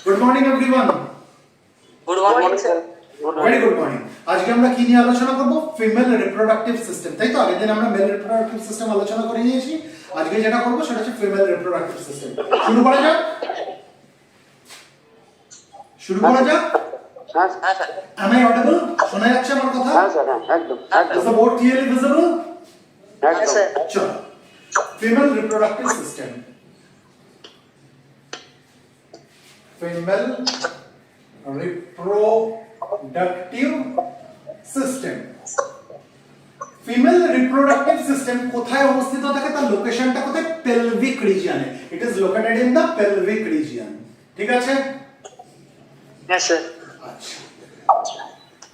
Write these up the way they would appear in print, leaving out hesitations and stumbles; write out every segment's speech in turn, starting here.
Good morning everyone. Good morning sir. Very good morning. আজকে আমরা কি নিয়ে আলোচনা করব? ফিমেল রিপ্রোডাক্টিভ সিস্টেম, তাই তো? আগের দিন আমরা মেল রিপ্রোডাক্টিভ সিস্টেম আলোচনা করে নিয়েছি। আজকে যেটা করব সেটা হচ্ছে ফিমেল রিপ্রোডাক্টিভ সিস্টেম। শুরু করা যাক। হ্যাঁ স্যার। Am I audible? শোনা যাচ্ছে আমার কথা? হ্যাঁ স্যার, একদম Is the board clearly visible? একদম স্যার। চলো, female reproductive system. Female reproductive system. Female reproductive system কোথায় অবস্থিত থাকে? তার লোকেশনটা কোথায়? পেলভিক রিজিয়নে। It is located in the pelvic region. ঠিক আছে? হ্যাঁ স্যার। আচ্ছা,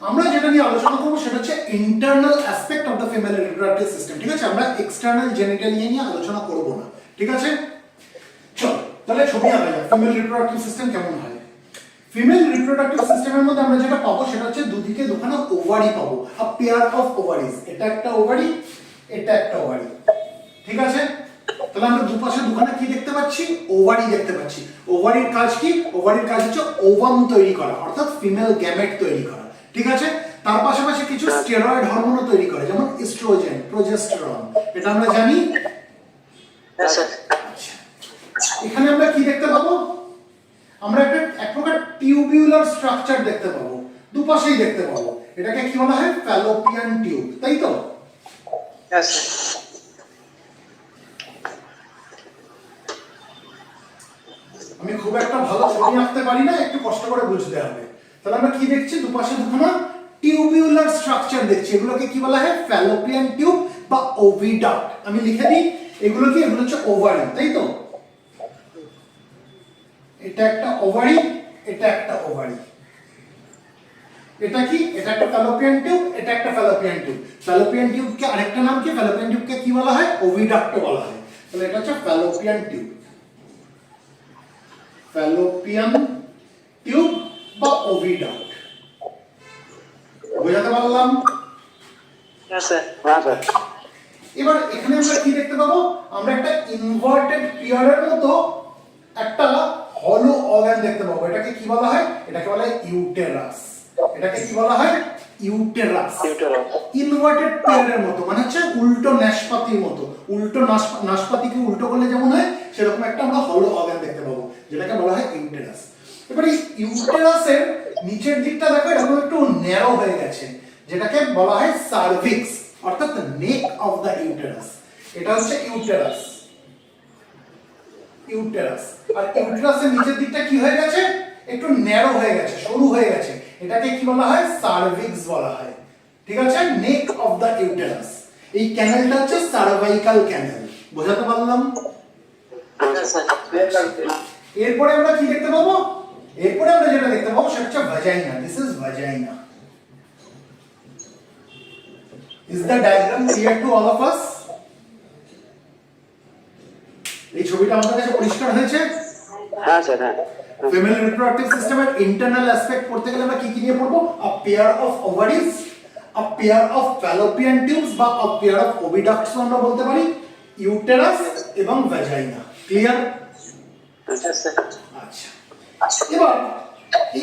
আমরা যেটা নিয়ে আলোচনা করব সেটা হচ্ছে internal aspect of the female reproductive system. ঠিক আছে? আমরা এক্সটার্নাল জেনিটাল নিয়ে আলোচনা করব না। ঠিক আছে? চলো তাহলে ছবি আঁকা যাক। ফিমেল রিপ্রোডাক্টিভ সিস্টেম কেমন হয়? ফিমেল রিপ্রোডাক্টিভ সিস্টেমের মধ্যে আমরা যেটা পাবো সেটা হচ্ছে দুদিকে দুখানা ওভারি পাবো, আ পেয়ার অফ ওভারিজ। এটা একটা ওভারি, এটা একটা ওভারি। ঠিক আছে? তাহলে আমরা দুপাশে দুখানা কি দেখতে পাচ্ছি? ওভারি দেখতে পাচ্ছি। ওভারির কাজ কি? ওভারির কাজ হচ্ছে ওভাম তৈরি করা, অর্থাৎ ফিমেল গ্যামেট তৈরি করা। ঠিক আছে? তার পাশাপাশি কিছু স্টেরয়েড হরমোনও তৈরি করে, যেমন ইস্ট্রোজেন, প্রোজেস্টেরন। এটা আমরা জানি। হ্যাঁ স্যার। আচ্ছা, এখানে আমরা কি দেখতে পাবো? আমরা একটা এক প্রকার টিউবিউলার স্ট্রাকচার দেখতে পাবো, দুপাশেই দেখতে পাবো। এটাকে কি বলা হয়? ফ্যালোপিয়ান টিউব, তাই তো? হ্যাঁ স্যার। আমি খুব একটা ভালো ছবি আঁকতে পারি না, একটু কষ্ট করে বুঝতে হবে। তাহলে আমরা কি দেখছি? দুপাশে দুখানা টিউবিউলার স্ট্রাকচার দেখছি। এগুলোকে কি বলা হয়? ফ্যালোপিয়ান টিউব বা ওভিডাক্ট। আমি লিখে দিই, এগুলো কি? এগুলো হচ্ছে ওভারি, তাই তো? এটা একটা ওভারি, এটা একটা ওভারি। এটা কি? এটা একটা ফ্যালোপিয়ান টিউব, এটা একটা ফ্যালোপিয়ান টিউব। ফ্যালোপিয়ান টিউবকে আরেকটা নাম কি? ফ্যালোপিয়ান টিউবকে কি বলা হয়? ওভিডাক্ট বলা হয়। তাহলে এটা হচ্ছে ফ্যালোপিয়ান টিউব। ফ্যালোপিয়ান টিউব বা ওভিডাক্ট। বোঝাতে পারলাম? হ্যাঁ স্যার। হ্যাঁ স্যার। এবার এখানে আমরা কি দেখতে পাবো? আমরা একটা ইনভার্টেড পিয়ারের মতো একটা হলো অর্গান দেখতে পাবো। এটাকে কি বলা হয়? এটাকে বলা হয় ইউটেরাস। এটাকে কি বলা হয়? ইউটেরাস। ইনভার্টেড পিয়ারের মতো, মানে হচ্ছে উল্টো নাশপাতির মতো। উল্টো নাশপাতিকে উল্টো করলে যেমন হয়, সেরকম একটা আমরা হলো অর্গান দেখতে পাবো, যেটাকে বলা হয় ইউটেরাস। এবার এই ইউটেরাসের নিচের দিকটা দেখো এরকম একটু ন্যারো হয়ে গেছে, যেটাকে বলা হয় সার্ভিক্স, অর্থাৎ নেক অফ দা ইউটেরাস। এটা হচ্ছে ইউটেরাস। ইউটেরাস। আর ইউটেরাসের নিচের দিকটা কি হয়ে গেছে? একটু ন্যারো হয়ে গেছে, সরু হয়ে গেছে। এটাকে কি বলা হয়? সার্ভিক্স বলা হয়। ঠিক আছে? Neck of the uterus. এই ক্যানেলটা হচ্ছে সার্ভাইকাল ক্যানেল। বোঝাতে পারলাম? হ্যাঁ স্যার। এরপরে আমরা কি দেখতে পাবো? এরপরে আমরা যেটা দেখতে পাবো সেটা হচ্ছে ভাজাইনা। This is ভাজাইনা। Is the diagram clear to all of us? এই ছবিটা আমাদের কাছে পরিষ্কার হয়েছে? হ্যাঁ স্যার। হ্যাঁ। ফিমেল রিপ্রোডাক্টিভ সিস্টেমের ইন্টারনাল অ্যাসপেক্ট পড়তে গেলে আমরা কি কি নিয়ে পড়বো? আ pair of ovaries, a pair of Fallopian tubes বা আ পেয়ার অফ ওভিডাক্টস আমরা বলতে পারি, ইউটেরাস এবং ভ্যাজাইনা। ক্লিয়ার? হ্যাঁ স্যার। আচ্ছা, এবার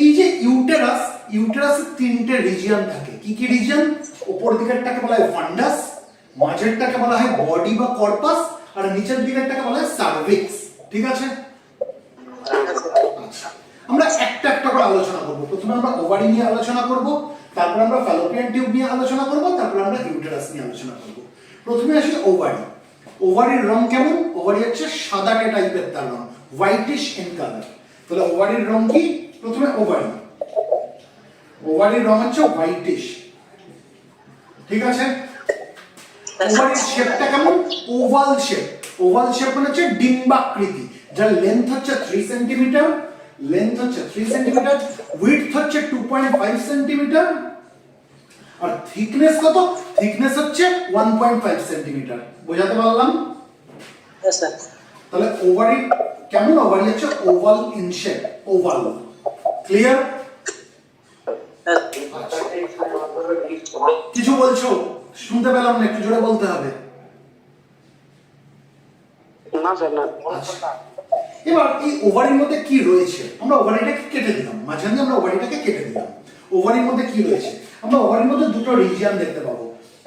এই যে ইউটেরাস, ইউটেরাসের তিনটে রিজিয়ন থাকে। কি কি রিজিয়ন? উপর দিকেরটাকে বলা হয় ফান্ডাস, মাঝেরটাকে বলা হয় বডি বা কর্পাস, আর নিচের দিকেরটাকে বলা হয় সার্ভিক্স। ঠিক আছে? আচ্ছা, আমরা একটা একটা করে আলোচনা করব। প্রথমে আমরা ওভারি নিয়ে আলোচনা করব, তারপর আমরা ফ্যালোপিয়ান টিউব নিয়ে আলোচনা করব, তারপর আমরা ইউটেরাস নিয়ে আলোচনা করব। প্রথমে আসি ওভারি। ওভারির রং কেমন? ওভারি হচ্ছে সাদাটে টাইপের, তার রং হোয়াইটিশ ইন কালার। তাহলে ওভারির রং কি? প্রথমে ওভারি, ওভারির রং হচ্ছে হোয়াইটিশ। ঠিক আছে? ওভারির শেপটা কেমন? Oval shape. ওভাল শেপ মানে হচ্ছে ডিম্বাকৃতি, যার লেন্থ হচ্ছে 3 সেন্টিমিটার, লেন্থ হচ্ছে 3 সেন্টিমিটার, উইডথ হচ্ছে 2.5 সেন্টিমিটার, আর থিকনেস কত? থিকনেস হচ্ছে 1.5 সেন্টিমিটার। বোঝাতে পারলাম? হ্যাঁ স্যার। তাহলে ওভারি কেমন? ওভারি হচ্ছে oval in shape, oval. Clear? কিছু বলছো? শুনতে পেলাম না, একটু জোরে বলতে হবে। না স্যার, না। আচ্ছা, এবার এই ওভারির মধ্যে কি রয়েছে, আমরা ওভারিটাকে কেটে দিলাম, মাঝখানে আমরা ওভারিটাকে কেটে দিলাম। ওভারির মধ্যে কি রয়েছে, আমরা ওভারির মধ্যে দুটো রিজিয়ন দেখতে পাবো,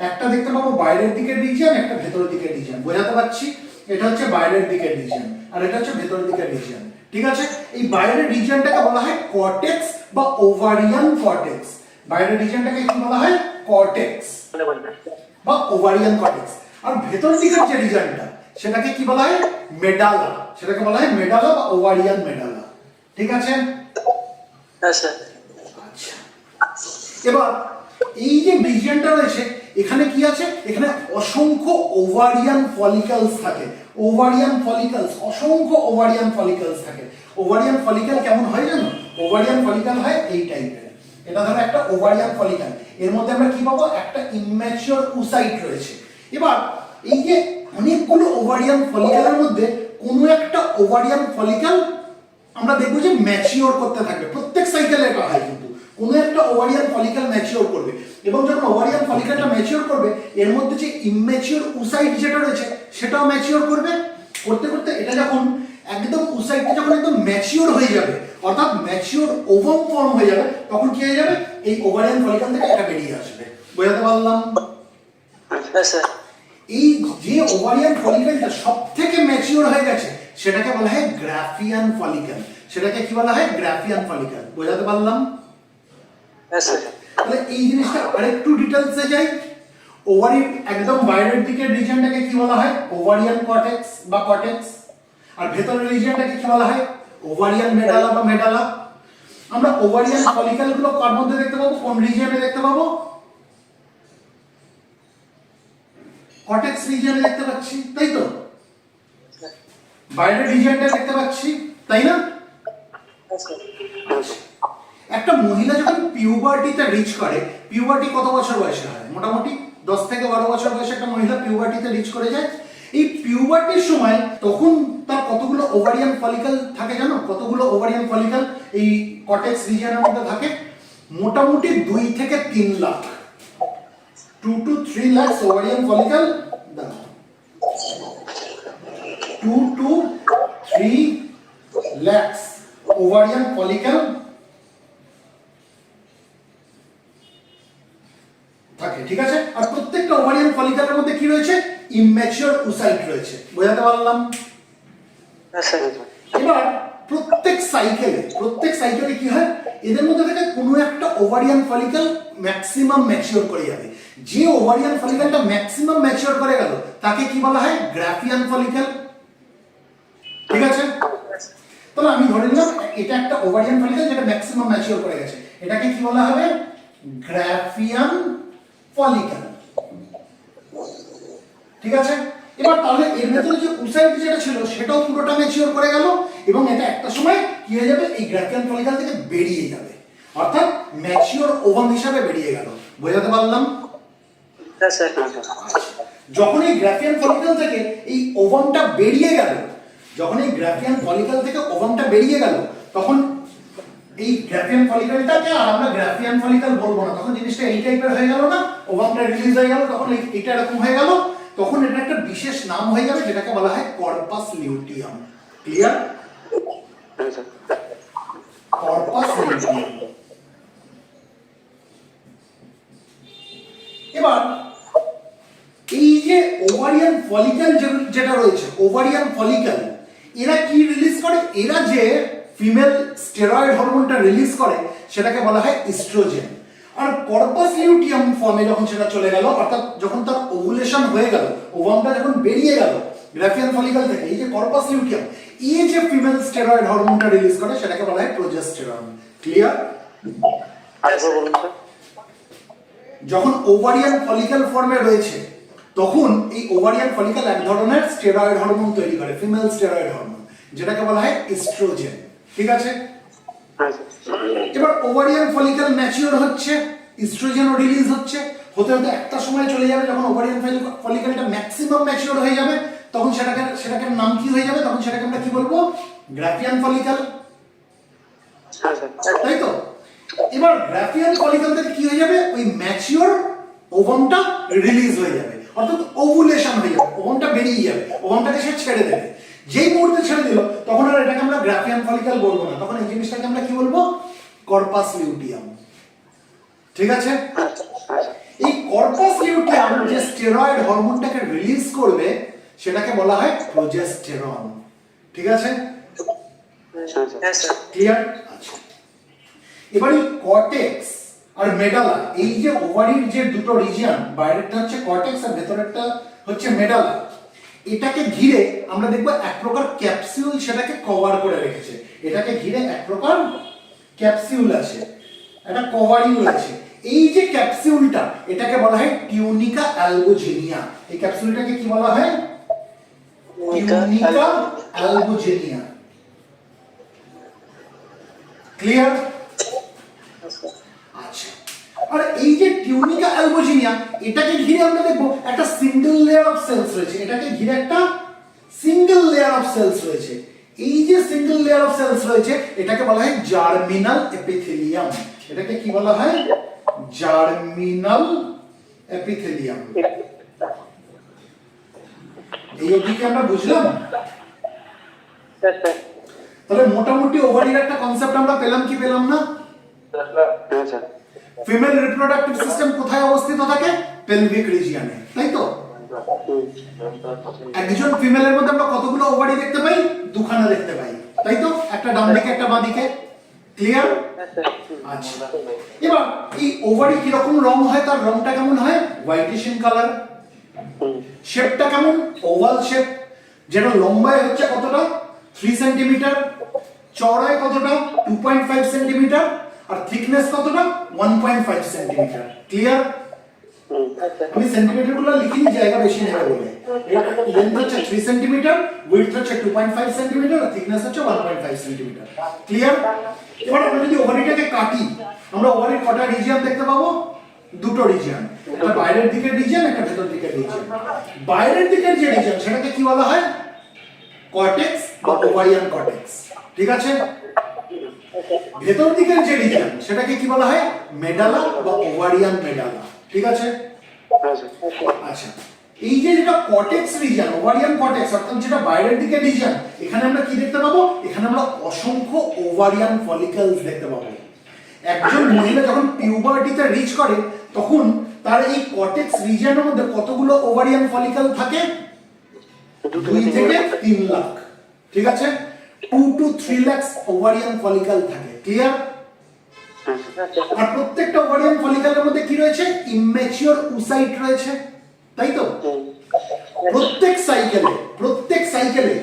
একটা দেখতে পাবো বাইরের দিকের রিজিয়ন, একটা ভেতরের দিকের রিজিয়ন। বোঝাতে পারছি? এটা হচ্ছে বাইরের দিকের রিজিয়ন আর এটা হচ্ছে ভেতরের দিকের রিজিয়ন। ঠিক আছে, এই বাইরের রিজিয়নটাকে বলা হয় কর্টেক্স বা ওভারিয়ান কর্টেক্স। বাইরের রিজিয়নটাকে কি বলা হয়? কর্টেক্স বা ওভারিয়ান কর্টেক্স। আর ভেতরের দিকের যে রিজিয়নটা সেটাকে কি বলা হয়? মেডালা। সেটাকে বলা হয় মেডালা বা ওভারিয়ান মেডালা। ঠিক আছে? হ্যাঁ স্যার। আচ্ছা, এবার এই যে রিজিয়নটা রয়েছে এখানে কি আছে? এখানে অসংখ্য ওভারিয়ান ফলিকলস থাকে। ওভারিয়ান ফলিকলস, অসংখ্য ওভারিয়ান ফলিকলস থাকে। ওভারিয়ান ফলিকল কেমন হয় জানো? ওভারিয়ান ফলিকল হয় এই টাইপের। এটা ধরো একটা ওভারিয়ান ফলিকল, এর মধ্যে আমরা কি পাবো? একটা ইম্যাচিওর ওসাইট রয়েছে। এবার এই যে অনেকগুলো ওভারিয়ান ফলিকলের মধ্যে কোনো একটা ওভারিয়ান ফলিকল আমরা দেখবো যে ম্যাচিওর করতে থাকবে। প্রত্যেক সাইকেলে এটা হয়, কিন্তু কোনো একটা ওভারিয়ান ফলিকল ম্যাচিওর করবে এবং যখন ওভারিয়ান ফলিকলটা ম্যাচিওর করবে এর মধ্যে যে ইম্যাচিওর ওসাইট যেটা রয়েছে সেটাও ম্যাচিওর করবে। করতে করতে এটা যখন একদম ওসাইটটা যখন একদম ম্যাচিওর হয়ে যাবে, অর্থাৎ ম্যাচিওর ওভাম ফর্ম হয়ে যাবে, তখন কি হয়ে যাবে? এই ওভারিয়ান ফলিকল থেকে এটা বেরিয়ে আসবে। বোঝাতে পারলাম? হ্যাঁ স্যার। এই যে ওভারিয়ান ফলিকলটা সবথেকে ম্যাচিওর হয়ে গেছে সেটাকে বলা হয় গ্রাফিয়ান ফলিকল। সেটাকে কি বলা হয়? Graafian follicle. বোঝাতে পারলাম? হ্যাঁ স্যার। তাহলে এই জিনিসটা আরেকটু ডিটেইলসে যাই। ওভারির একদম বাইরের দিকের রিজিয়নটাকে কি বলা হয়? ওভারিয়ান কর্টেক্স বা কর্টেক্স। আর ভেতরের রিজিয়নটাকে কি বলা হয়? ওভারিয়ান মেডালা বা মেডালা। আমরা ওভারিয়ান ফলিকলগুলো কার মধ্যে দেখতে পাবো? কোন রিজিয়নে দেখতে পাবো? কর্টেক্স রিজিয়নে দেখতে পাচ্ছি, তাই তো? বাইরের রিজিয়নটা দেখতে পাচ্ছি, তাই না? হ্যাঁ স্যার। একটা মহিলা যখন পিউবার্টিতে রিচ করে, পিউবার্টি কত বছর বয়সে হয়? মোটামুটি 10 থেকে 12 বছর বয়সে একটা মহিলা পিউবার্টিতে রিচ করে যায়। এই পিউবার্টির সময় তখন তার কতগুলো ওভারিয়ান ফলিকল থাকে জানো? কতগুলো ওভারিয়ান ফলিকল এই কর্টেক্স রিজিয়নের মধ্যে থাকে? মোটামুটি 2 থেকে 3 lakh, 2 to 3 lakhs ovarian follicle. 2 to 3 lakhs ovarian follicle থাকে। ঠিক আছে, আর প্রত্যেকটা ওভারিয়ান ফলিকলের মধ্যে কি রয়েছে? ইম্যাচিওর ওসাইট রয়েছে। বোঝাতে পারলাম? হ্যাঁ স্যার। এবার প্রত্যেক সাইকেলে কি হয়? এদের মধ্যে থেকে কোনো একটা ওভারিয়ান ফলিকল ম্যাক্সিমাম ম্যাচিওর করে যাবে। যে ওভারিয়ান ফলিকলটা ম্যাক্সিমাম ম্যাচিওর করে গেল তাকে কি বলা হয়? Graafian follicle. ঠিক আছে, তাহলে আমি ধরে নিলাম এটা একটা ওভারিয়ান ফলিকল যেটা ম্যাক্সিমাম ম্যাচিওর করে গেছে, এটাকে কি বলা হবে? Graafian follicle. ঠিক আছে, এবার তাহলে এর ভেতরে যে ওসাইট যেটা ছিল সেটাও পুরোটা ম্যাচিওর করে গেল এবং এটা একটা সময় কি হয়ে যাবে? এই গ্রাফিয়ান ফলিকল থেকে বেরিয়ে যাবে, অর্থাৎ ম্যাচিওর ওভাম হিসাবে বেরিয়ে গেল। বোঝাতে পারলাম? হ্যাঁ স্যার। যখন এই গ্রাফিয়ান ফলিকল থেকে এই ওভামটা বেরিয়ে গেল, যখন এই গ্রাফিয়ান ফলিকল থেকে ওভামটা বেরিয়ে গেল, তখন এই গ্রাফিয়ান ফলিকলটাকে আর আমরা গ্রাফিয়ান ফলিকল বলবো না, তখন জিনিসটা এই টাইপের হয়ে গেল না? ওভামটা রিলিজ হয়ে গেল, তখন এটা এরকম হয়ে গেল, তখন এটা একটা বিশেষ নাম হয়ে যাবে যেটাকে বলা হয় corpus luteum. Clear? Corpus luteum. এবার এই যে ওভারিয়ান ফলিকল যেটা রয়েছে, ওভারিয়ান ফলিকল এরা কি রিলিজ করে? এরা যে ফিমেল স্টেরয়েড হরমোনটা রিলিজ করে সেটাকে বলা হয় ইস্ট্রোজেন। আর কর্পাস লিউটিয়াম ফর্মে যখন সেটা চলে গেল, অর্থাৎ যখন তার ওভুলেশন হয়ে গেল, ওভামটা যখন বেরিয়ে গেল গ্রাফিয়ান ফলিকল থেকে, এই যে কর্পাস লিউটিয়াম এই যে ফিমেল স্টেরয়েড হরমোনটা রিলিজ করে সেটাকে বলা হয় প্রোজেস্টেরন। ক্লিয়ার? যখন ওভারিয়ান ফলিকল ফর্মে রয়েছে তখন এই ওভারিয়ান ফলিকল এক ধরনের স্টেরয়েড হরমোন তৈরি করে, ফিমেল স্টেরয়েড হরমোন, যেটাকে বলা হয় ইস্ট্রোজেন। ঠিক আছে, এবার ওভারিয়ান ফলিকল ম্যাচিওর হচ্ছে, ইস্ট্রোজেনও রিলিজ হচ্ছে, হতে হতে একটা সময় চলে যাবে যখন ওভারিয়ান ফলিকলটা ম্যাক্সিমাম ম্যাচিওর হয়ে যাবে, তখন সেটাকে নাম কি হয়ে যাবে? তখন সেটাকে আমরা কি বলবো? Graafian follicle. তাই তো? এবার গ্রাফিয়ান ফলিকল থেকে কি হয়ে যাবে? ওই ম্যাচিওর ওভামটা রিলিজ হয়ে যাবে, অর্থাৎ ওভুলেশন হয়ে যাবে, ওভামটা বেরিয়ে যাবে, ওভামটাকে সে ছেড়ে দেবে। যেই মুহূর্তে ছেড়ে দিল তখন আর এটাকে আমরা গ্রাফিয়ান ফলিকল বলবো না, তখন এই জিনিসটাকে আমরা কি বলবো? Corpus luteum. ঠিক আছে? এই কর্পাস লিউটিয়াম যে স্টেরয়েড হরমোনটাকে রিলিজ করবে সেটাকে বলা হয় প্রোজেস্টেরন। ঠিক আছে? হ্যাঁ স্যার। ক্লিয়ার? আচ্ছা, এবার এই কর্টেক্স আর মেডালা, এই যে ওভারির যে দুটো রিজিয়ন, বাইরেরটা হচ্ছে কর্টেক্স আর ভেতরেরটা হচ্ছে মেডালা, এটাকে ঘিরে আমরা দেখব এক প্রকার ক্যাপসুল সেটাকে কভার করে রেখেছে। এটাকে ঘিরে এক প্রকার ক্যাপসুল আছে, একটা কভারিং রয়েছে। এই যে ক্যাপসুলটা, এটাকে বলা হয় টিউনিকা অ্যালবুজিনিয়া। এই ক্যাপসুলটাকে কি বলা হয়? টিউনিকা অ্যালবুজিনিয়া। ক্লিয়ার? আচ্ছা, আর এই যে টিউনিকা অ্যালবুজিনিয়া, এটাকে ঘিরে আমরা দেখব একটা সিঙ্গেল লেয়ার অফ সেলস রয়েছে। এটাকে ঘিরে একটা সিঙ্গেল লেয়ার অফ সেলস রয়েছে। এই যে সিঙ্গেল লেয়ার অফ সেলস রয়েছে এটাকে বলা হয় জার্মিনাল এপিথেলিয়াম। এটাকে কি বলা হয়? Germinal epithelium. এই অবধি কি আমরা বুঝলাম? হ্যাঁ স্যার। তাহলে মোটামুটি ওভারির একটা কনসেপ্ট আমরা পেলাম কি পেলাম না? হ্যাঁ স্যার। ফিমেল রিপ্রোডাক্টিভ সিস্টেম কোথায় অবস্থিত থাকে? পেলভিক রিজিয়নে, তাই তো? একজন ফিমেলের মধ্যে আমরা কতগুলো ওভারি দেখতে পাই? দুখানা দেখতে পাই, তাই তো? একটা ডান দিকে একটা বাঁ দিকে। ক্লিয়ার? আচ্ছা, এবার এই ওভারি কি রকম রং হয়? তার রংটা কেমন হয়? Whitish in colour. শেপটা কেমন? Oval shape. যেটা লম্বায় হচ্ছে কতটা? 3 সেন্টিমিটার, চওড়ায় কতটা? 2.5 সেন্টিমিটার, আর থিকনেস কতটা? 1.5 সেন্টিমিটার। ক্লিয়ার? আমি সেন্টিমিটার গুলো লিখিনি, জায়গা বেশি নেবে বলে। এর লেন্থ হচ্ছে 3 সেন্টিমিটার, উইডথ হচ্ছে 2.5 সেন্টিমিটার, আর থিকনেস হচ্ছে 1.5 সেন্টিমিটার। ক্লিয়ার? এবার আমরা যদি ওভারিটাকে কাটি, আমরা ওভারির কটা রিজিয়ন দেখতে পাবো? দুটো রিজিয়ন, একটা বাইরের দিকের রিজিয়ন, একটা ভেতর দিকের রিজিয়ন। বাইরের দিকের যে রিজিয়ন সেটাকে কি বলা হয়? কর্টেক্স বা ওভারিয়ান কর্টেক্স। ঠিক আছে? ভেতর দিকের যে রিজিয়ন সেটাকে কি বলা হয়? মেডালা বা ওভারিয়ান মেডালা। ঠিক আছে? আচ্ছা, এই যে যেটা কর্টেক্স রিজিয়ন, ওভারিয়ান কর্টেক্স, অর্থাৎ যেটা বাইরের দিকের রিজিয়ন, এখানে আমরা কি দেখতে পাবো? এখানে আমরা অসংখ্য ওভারিয়ান ফলিকলস দেখতে পাবো। একজন মহিলা যখন পিউবার্টিতে রিচ করে তখন তার এই কর্টেক্স রিজিয়নের মধ্যে কতগুলো ওভারিয়ান ফলিকল থাকে? 2 থেকে 3 লাখ। ঠিক আছে? 2 to 3 লাখ ওভারিয়ান ফলিকল থাকে। ক্লিয়ার? আর প্রত্যেকটা ওভারিয়ান ফলিকলের মধ্যে কি রয়েছে? ইম্যাচিওর উসাইট রয়েছে, তাই তো? প্রত্যেক সাইকেলে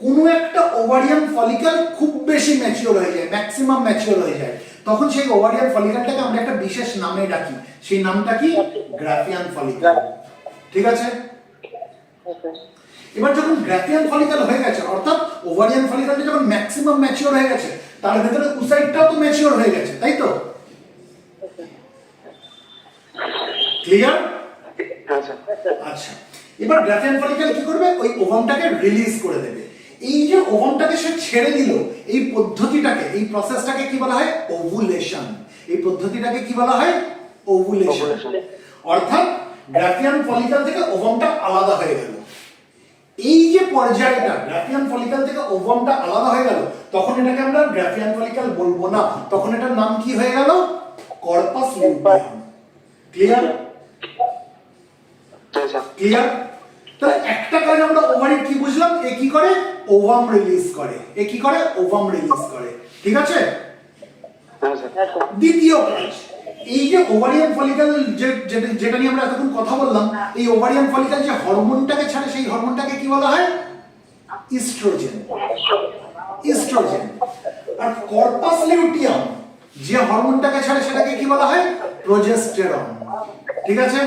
কোনো একটা ওভারিয়ান ফলিকল খুব বেশি ম্যাচিওর হয়ে যায়, ম্যাক্সিমাম ম্যাচিওর হয়ে যায়। তখন সেই ওভারিয়ান ফলিকলটাকে আমরা একটা বিশেষ নামে ডাকি। সেই নামটা কি? Graafian follicle. ঠিক আছে? এবার যখন গ্রাফিয়ান ফলিকল হয়ে গেছে, অর্থাৎ ওভারিয়ান ফলিকলটা যখন ম্যাক্সিমাম ম্যাচিওর হয়ে গেছে, তার ভেতরে উসাইটটাও তো ম্যাচিওর হয়ে গেছে, তাই তো? ক্লিয়ার? আচ্ছা, এবার গ্রাফিয়ান ফলিকল কি করবে? ওই ওভামটাকে রিলিজ করে দেবে। এই যে ওভামটাকে সে ছেড়ে দিল, এই পদ্ধতিটাকে, এই প্রসেসটাকে কি বলা হয়? ওভুলেশন। এই পদ্ধতিটাকে কি বলা হয়? ওভুলেশন। অর্থাৎ গ্রাফিয়ান ফলিকল থেকে ওভামটা আলাদা হয়ে গেল। এই যে পর্যায়টা, গ্রাফিয়ান ফলিকল থেকে ওভামটা আলাদা হয়ে গেল, তখন এটাকে আমরা গ্রাফিয়ান ফলিকল বলবো না, তখন এটার নাম কি হয়ে গেল? Corpus luteum. ক্লিয়ার? ক্লিয়ার? তাহলে একটা কাজ আমরা ওভারির কি বুঝলাম? এ কি করে? ওভাম রিলিজ করে। এ কি করে? ওভাম রিলিজ করে। ঠিক আছে? দ্বিতীয় কাজ, এই যে ওভারিয়ান ফলিকল যেটা নিয়ে আমরা এতক্ষণ কথা বললাম, এই ওভারিয়ান ফলিকল যে হরমোনটাকে ছাড়ে, সেই হরমোনটাকে কি বলা হয়? ইস্ট্রোজেন। ইস্ট্রোজেন। আর কর্পাস লিউটিয়াম যে হরমোনটাকে ছাড়ে সেটাকে কি বলা হয়? প্রোজেস্টেরন। ঠিক আছে?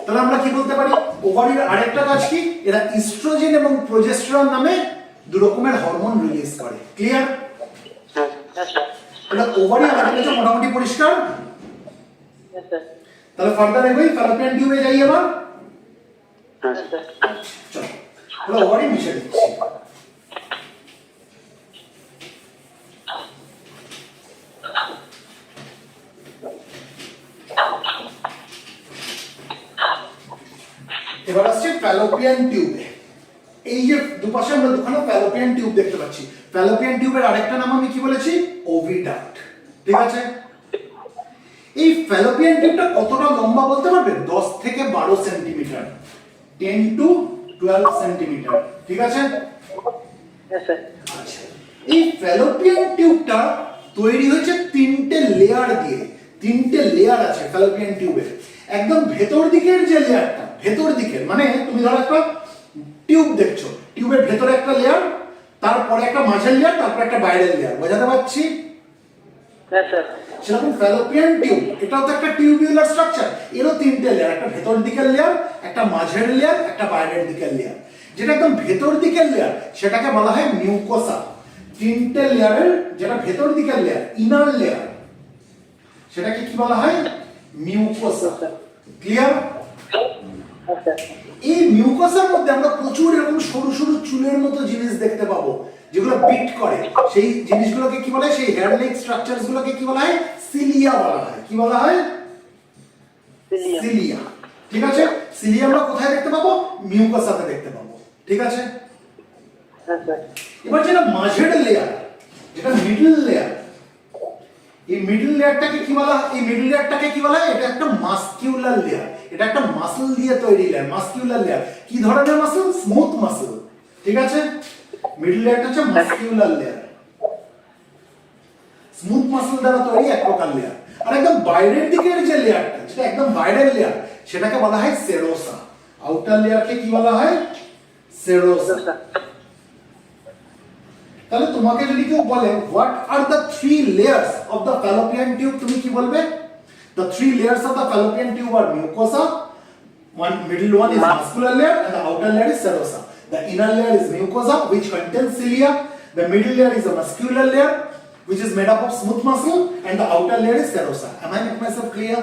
তাহলে আমরা কি বলতে পারি? ওভারির আরেকটা কাজ কি? এরা ইস্ট্রোজেন এবং প্রোজেস্টেরন নামে দু রকমের হরমোন রিলিজ করে। ক্লিয়ার? তাহলে ওভারি আমাদের কাছে মোটামুটি পরিষ্কার। তাহলে ফার্দার এগোই, ফ্যালোপিয়ান টিউবে যাই এবার। চলো, তাহলে ওভারি মিশে দিচ্ছি। এবার আসছে ফ্যালোপিয়ান টিউবে। এই যে দুপাশে আমরা দুখানা ফ্যালোপিয়ান টিউব দেখতে পাচ্ছি, ফ্যালোপিয়ান টিউবের আরেকটা নাম আমি কি বলেছি? ওভিডাক্ট। ঠিক আছে, এই ফ্যালোপিয়ান টিউবটা কতটা লম্বা বলতে পারবে? 10 থেকে 12 সেন্টিমিটার, 10 to 12 সেন্টিমিটার। ঠিক আছে, Yes, sir. আচ্ছা, এই ফ্যালোপিয়ান টিউবটা তৈরি হয়েছে 3টে লেয়ার দিয়ে। 3টে লেয়ার আছে ফ্যালোপিয়ান টিউবের। একদম ভেতর দিকের যে লেয়ারটা, ভেতর দিকের মানে তুমি ধরো একটা টিউব দেখছো, টিউবের ভেতরে একটা লেয়ার, তারপরে একটা মাঝের লেয়ার, তারপরে একটা বাইরের লেয়ার। বোঝাতে পারছি? Yes, sir. সেরকম ফ্যালোপিয়ান টিউব এটাও তো একটা টিউবুলার স্ট্রাকচার, এরও 3টে লেয়ার, একটা ভেতর দিকের লেয়ার, একটা মাঝের লেয়ার, একটা বাইরের দিকের লেয়ার। যেটা একদম ভেতর দিকের লেয়ার সেটাকে বলা হয় মিউকোসা। 3টে লেয়ারের যেটা ভেতর দিকের লেয়ার, ইনার লেয়ার, সেটাকে কি বলা হয়? মিউকোসা। ক্লিয়ার? Yes, sir. এই মিউকোসার মধ্যে আমরা প্রচুর এরকম সরু সরু চুলের মতো জিনিস দেখতে পাবো, যেগুলো বিট করে। সেই জিনিসগুলোকে কি বলা হয়? সেই হেয়ার লাইক স্ট্রাকচারস গুলোকে কি বলা হয়? সিলিয়া বলা হয়। কি বলা হয়? Cilia. সিলিয়া। ঠিক আছে, সিলিয়া আমরা কোথায় দেখতে পাবো? মিউকোসাতে দেখতে পাবো। ঠিক আছে, Yes, sir. এবার যেটা মাঝের লেয়ার, যেটা মিডল লেয়ার, এই মিডল লেয়ারটাকে কি বলা হয়? এই মিডল লেয়ারটাকে কি বলা হয়? এটা একটা মাসকিউলার লেয়ার, এটা একটা মাসল দিয়ে তৈরি লেয়ার। মাসকিউলার লেয়ার কি ধরনের মাসল? Smooth muscle. ঠিক আছে, মিডল লেয়ারটা হচ্ছে মাসকিউলার লেয়ার, স্মুথ মাসল দ্বারা তৈরি এক প্রকার লেয়ার। আর একদম বাইরের দিকের যে লেয়ারটা, যেটা একদম বাইরের লেয়ার, সেটাকে বলা হয় সেরোসা। আউটার লেয়ারকে কি বলা হয়? সেরোসা। Yes, sir. তাহলে তোমাকে যদি কেউ বলে what are the 3 layers of the Fallopian tube, তুমি কি বলবে? The 3 layers of the Fallopian tube are mucosa, one middle one is muscular layer and the outer layer is serosa. The inner layer is mucosa which contains cilia, the middle layer is a muscular layer which is made up of smooth muscle, and the outer layer is serosa. Am I making myself clear?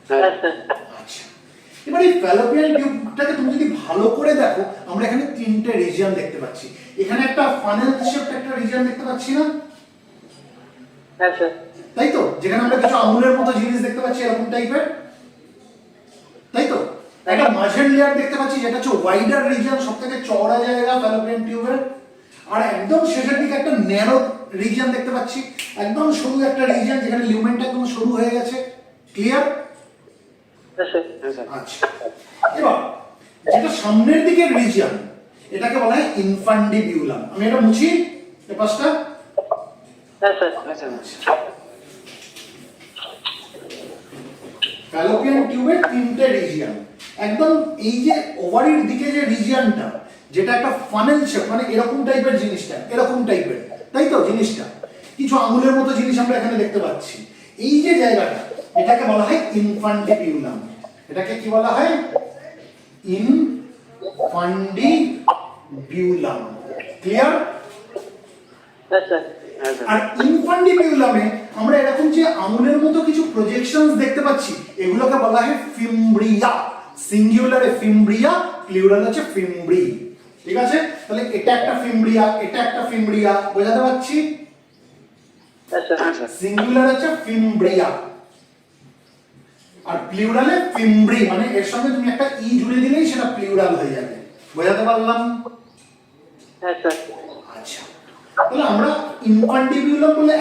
Yes, sir. আচ্ছা, এবার এই Fallopian টিউবটাকে তুমি যদি ভালো করে দেখো, আমরা এখানে 3টে রিজিয়ন দেখতে পাচ্ছি। এখানে একটা ফানেল শেপড একটা রিজিয়ন দেখতে পাচ্ছি না? Yes, sir. তাই তো, যেখানে আমরা কিছু আঙুলের মতো জিনিস দেখতে পাচ্ছি এরকম টাইপের, তাই তো? একটা মাঝের লেয়ার দেখতে পাচ্ছি যেটা হচ্ছে ওয়াইডার রিজিয়ন, সবথেকে চওড়া জায়গা ফ্যালোপিয়ান টিউবের। আর একদম শেষের দিকে একটা ন্যারো রিজিয়ন দেখতে পাচ্ছি, একদম সরু একটা রিজিয়ন যেখানে লিউমেনটা একদম সরু হয়ে গেছে। Clear? Yes, sir. Yes, sir. আচ্ছা, এবার যেটা সামনের দিকের রিজিয়ন, এটাকে বলা হয় ইনফান্ডিবিউলাম। আমি এটা মুছি এই পাশটা। Yes, sir. Yes, sir. Fallopian টিউবের 3টে রিজিয়ন। একদম এই যে ওভারির দিকে যে রিজিয়নটা, যেটা একটা ফানেল শেপ, মানে এরকম টাইপের জিনিসটা, এরকম টাইপের, তাই তো? জিনিসটা কিছু আঙুলের মতো জিনিস আমরা এখানে দেখতে পাচ্ছি। এই যে জায়গাটা, এটাকে বলা হয় ইনফান্ডিবিউলাম। এটাকে কি বলা হয়? Infundibulum. Clear? Yes, sir. Yes, sir. আর ইনফান্ডিবিউলামে আমরা এরকম যে আঙুলের মতো কিছু প্রজেকশনস দেখতে পাচ্ছি, এগুলোকে বলা হয় ফিমব্রিয়া। সিঙ্গুলারে ফিমব্রিয়া, প্লুরাল হচ্ছে ফিমব্রি। ঠিক আছে, তাহলে এটা একটা ফিমব্রিয়া, এটা একটা ফিমব্রিয়া। বোঝাতে পারছি? Yes, sir. Yes, sir. Singular হচ্ছে ফিমব্রিয়া আর প্লুরালে ফিমব্রি, মানে এর সঙ্গে তুমি একটা ই জুড়ে দিলেই সেটা প্লুরাল হয়ে যাবে। বোঝাতে পারলাম? Yes, sir. আচ্ছা, তাহলে আমরা ইনফান্ডিবিউলাম বলে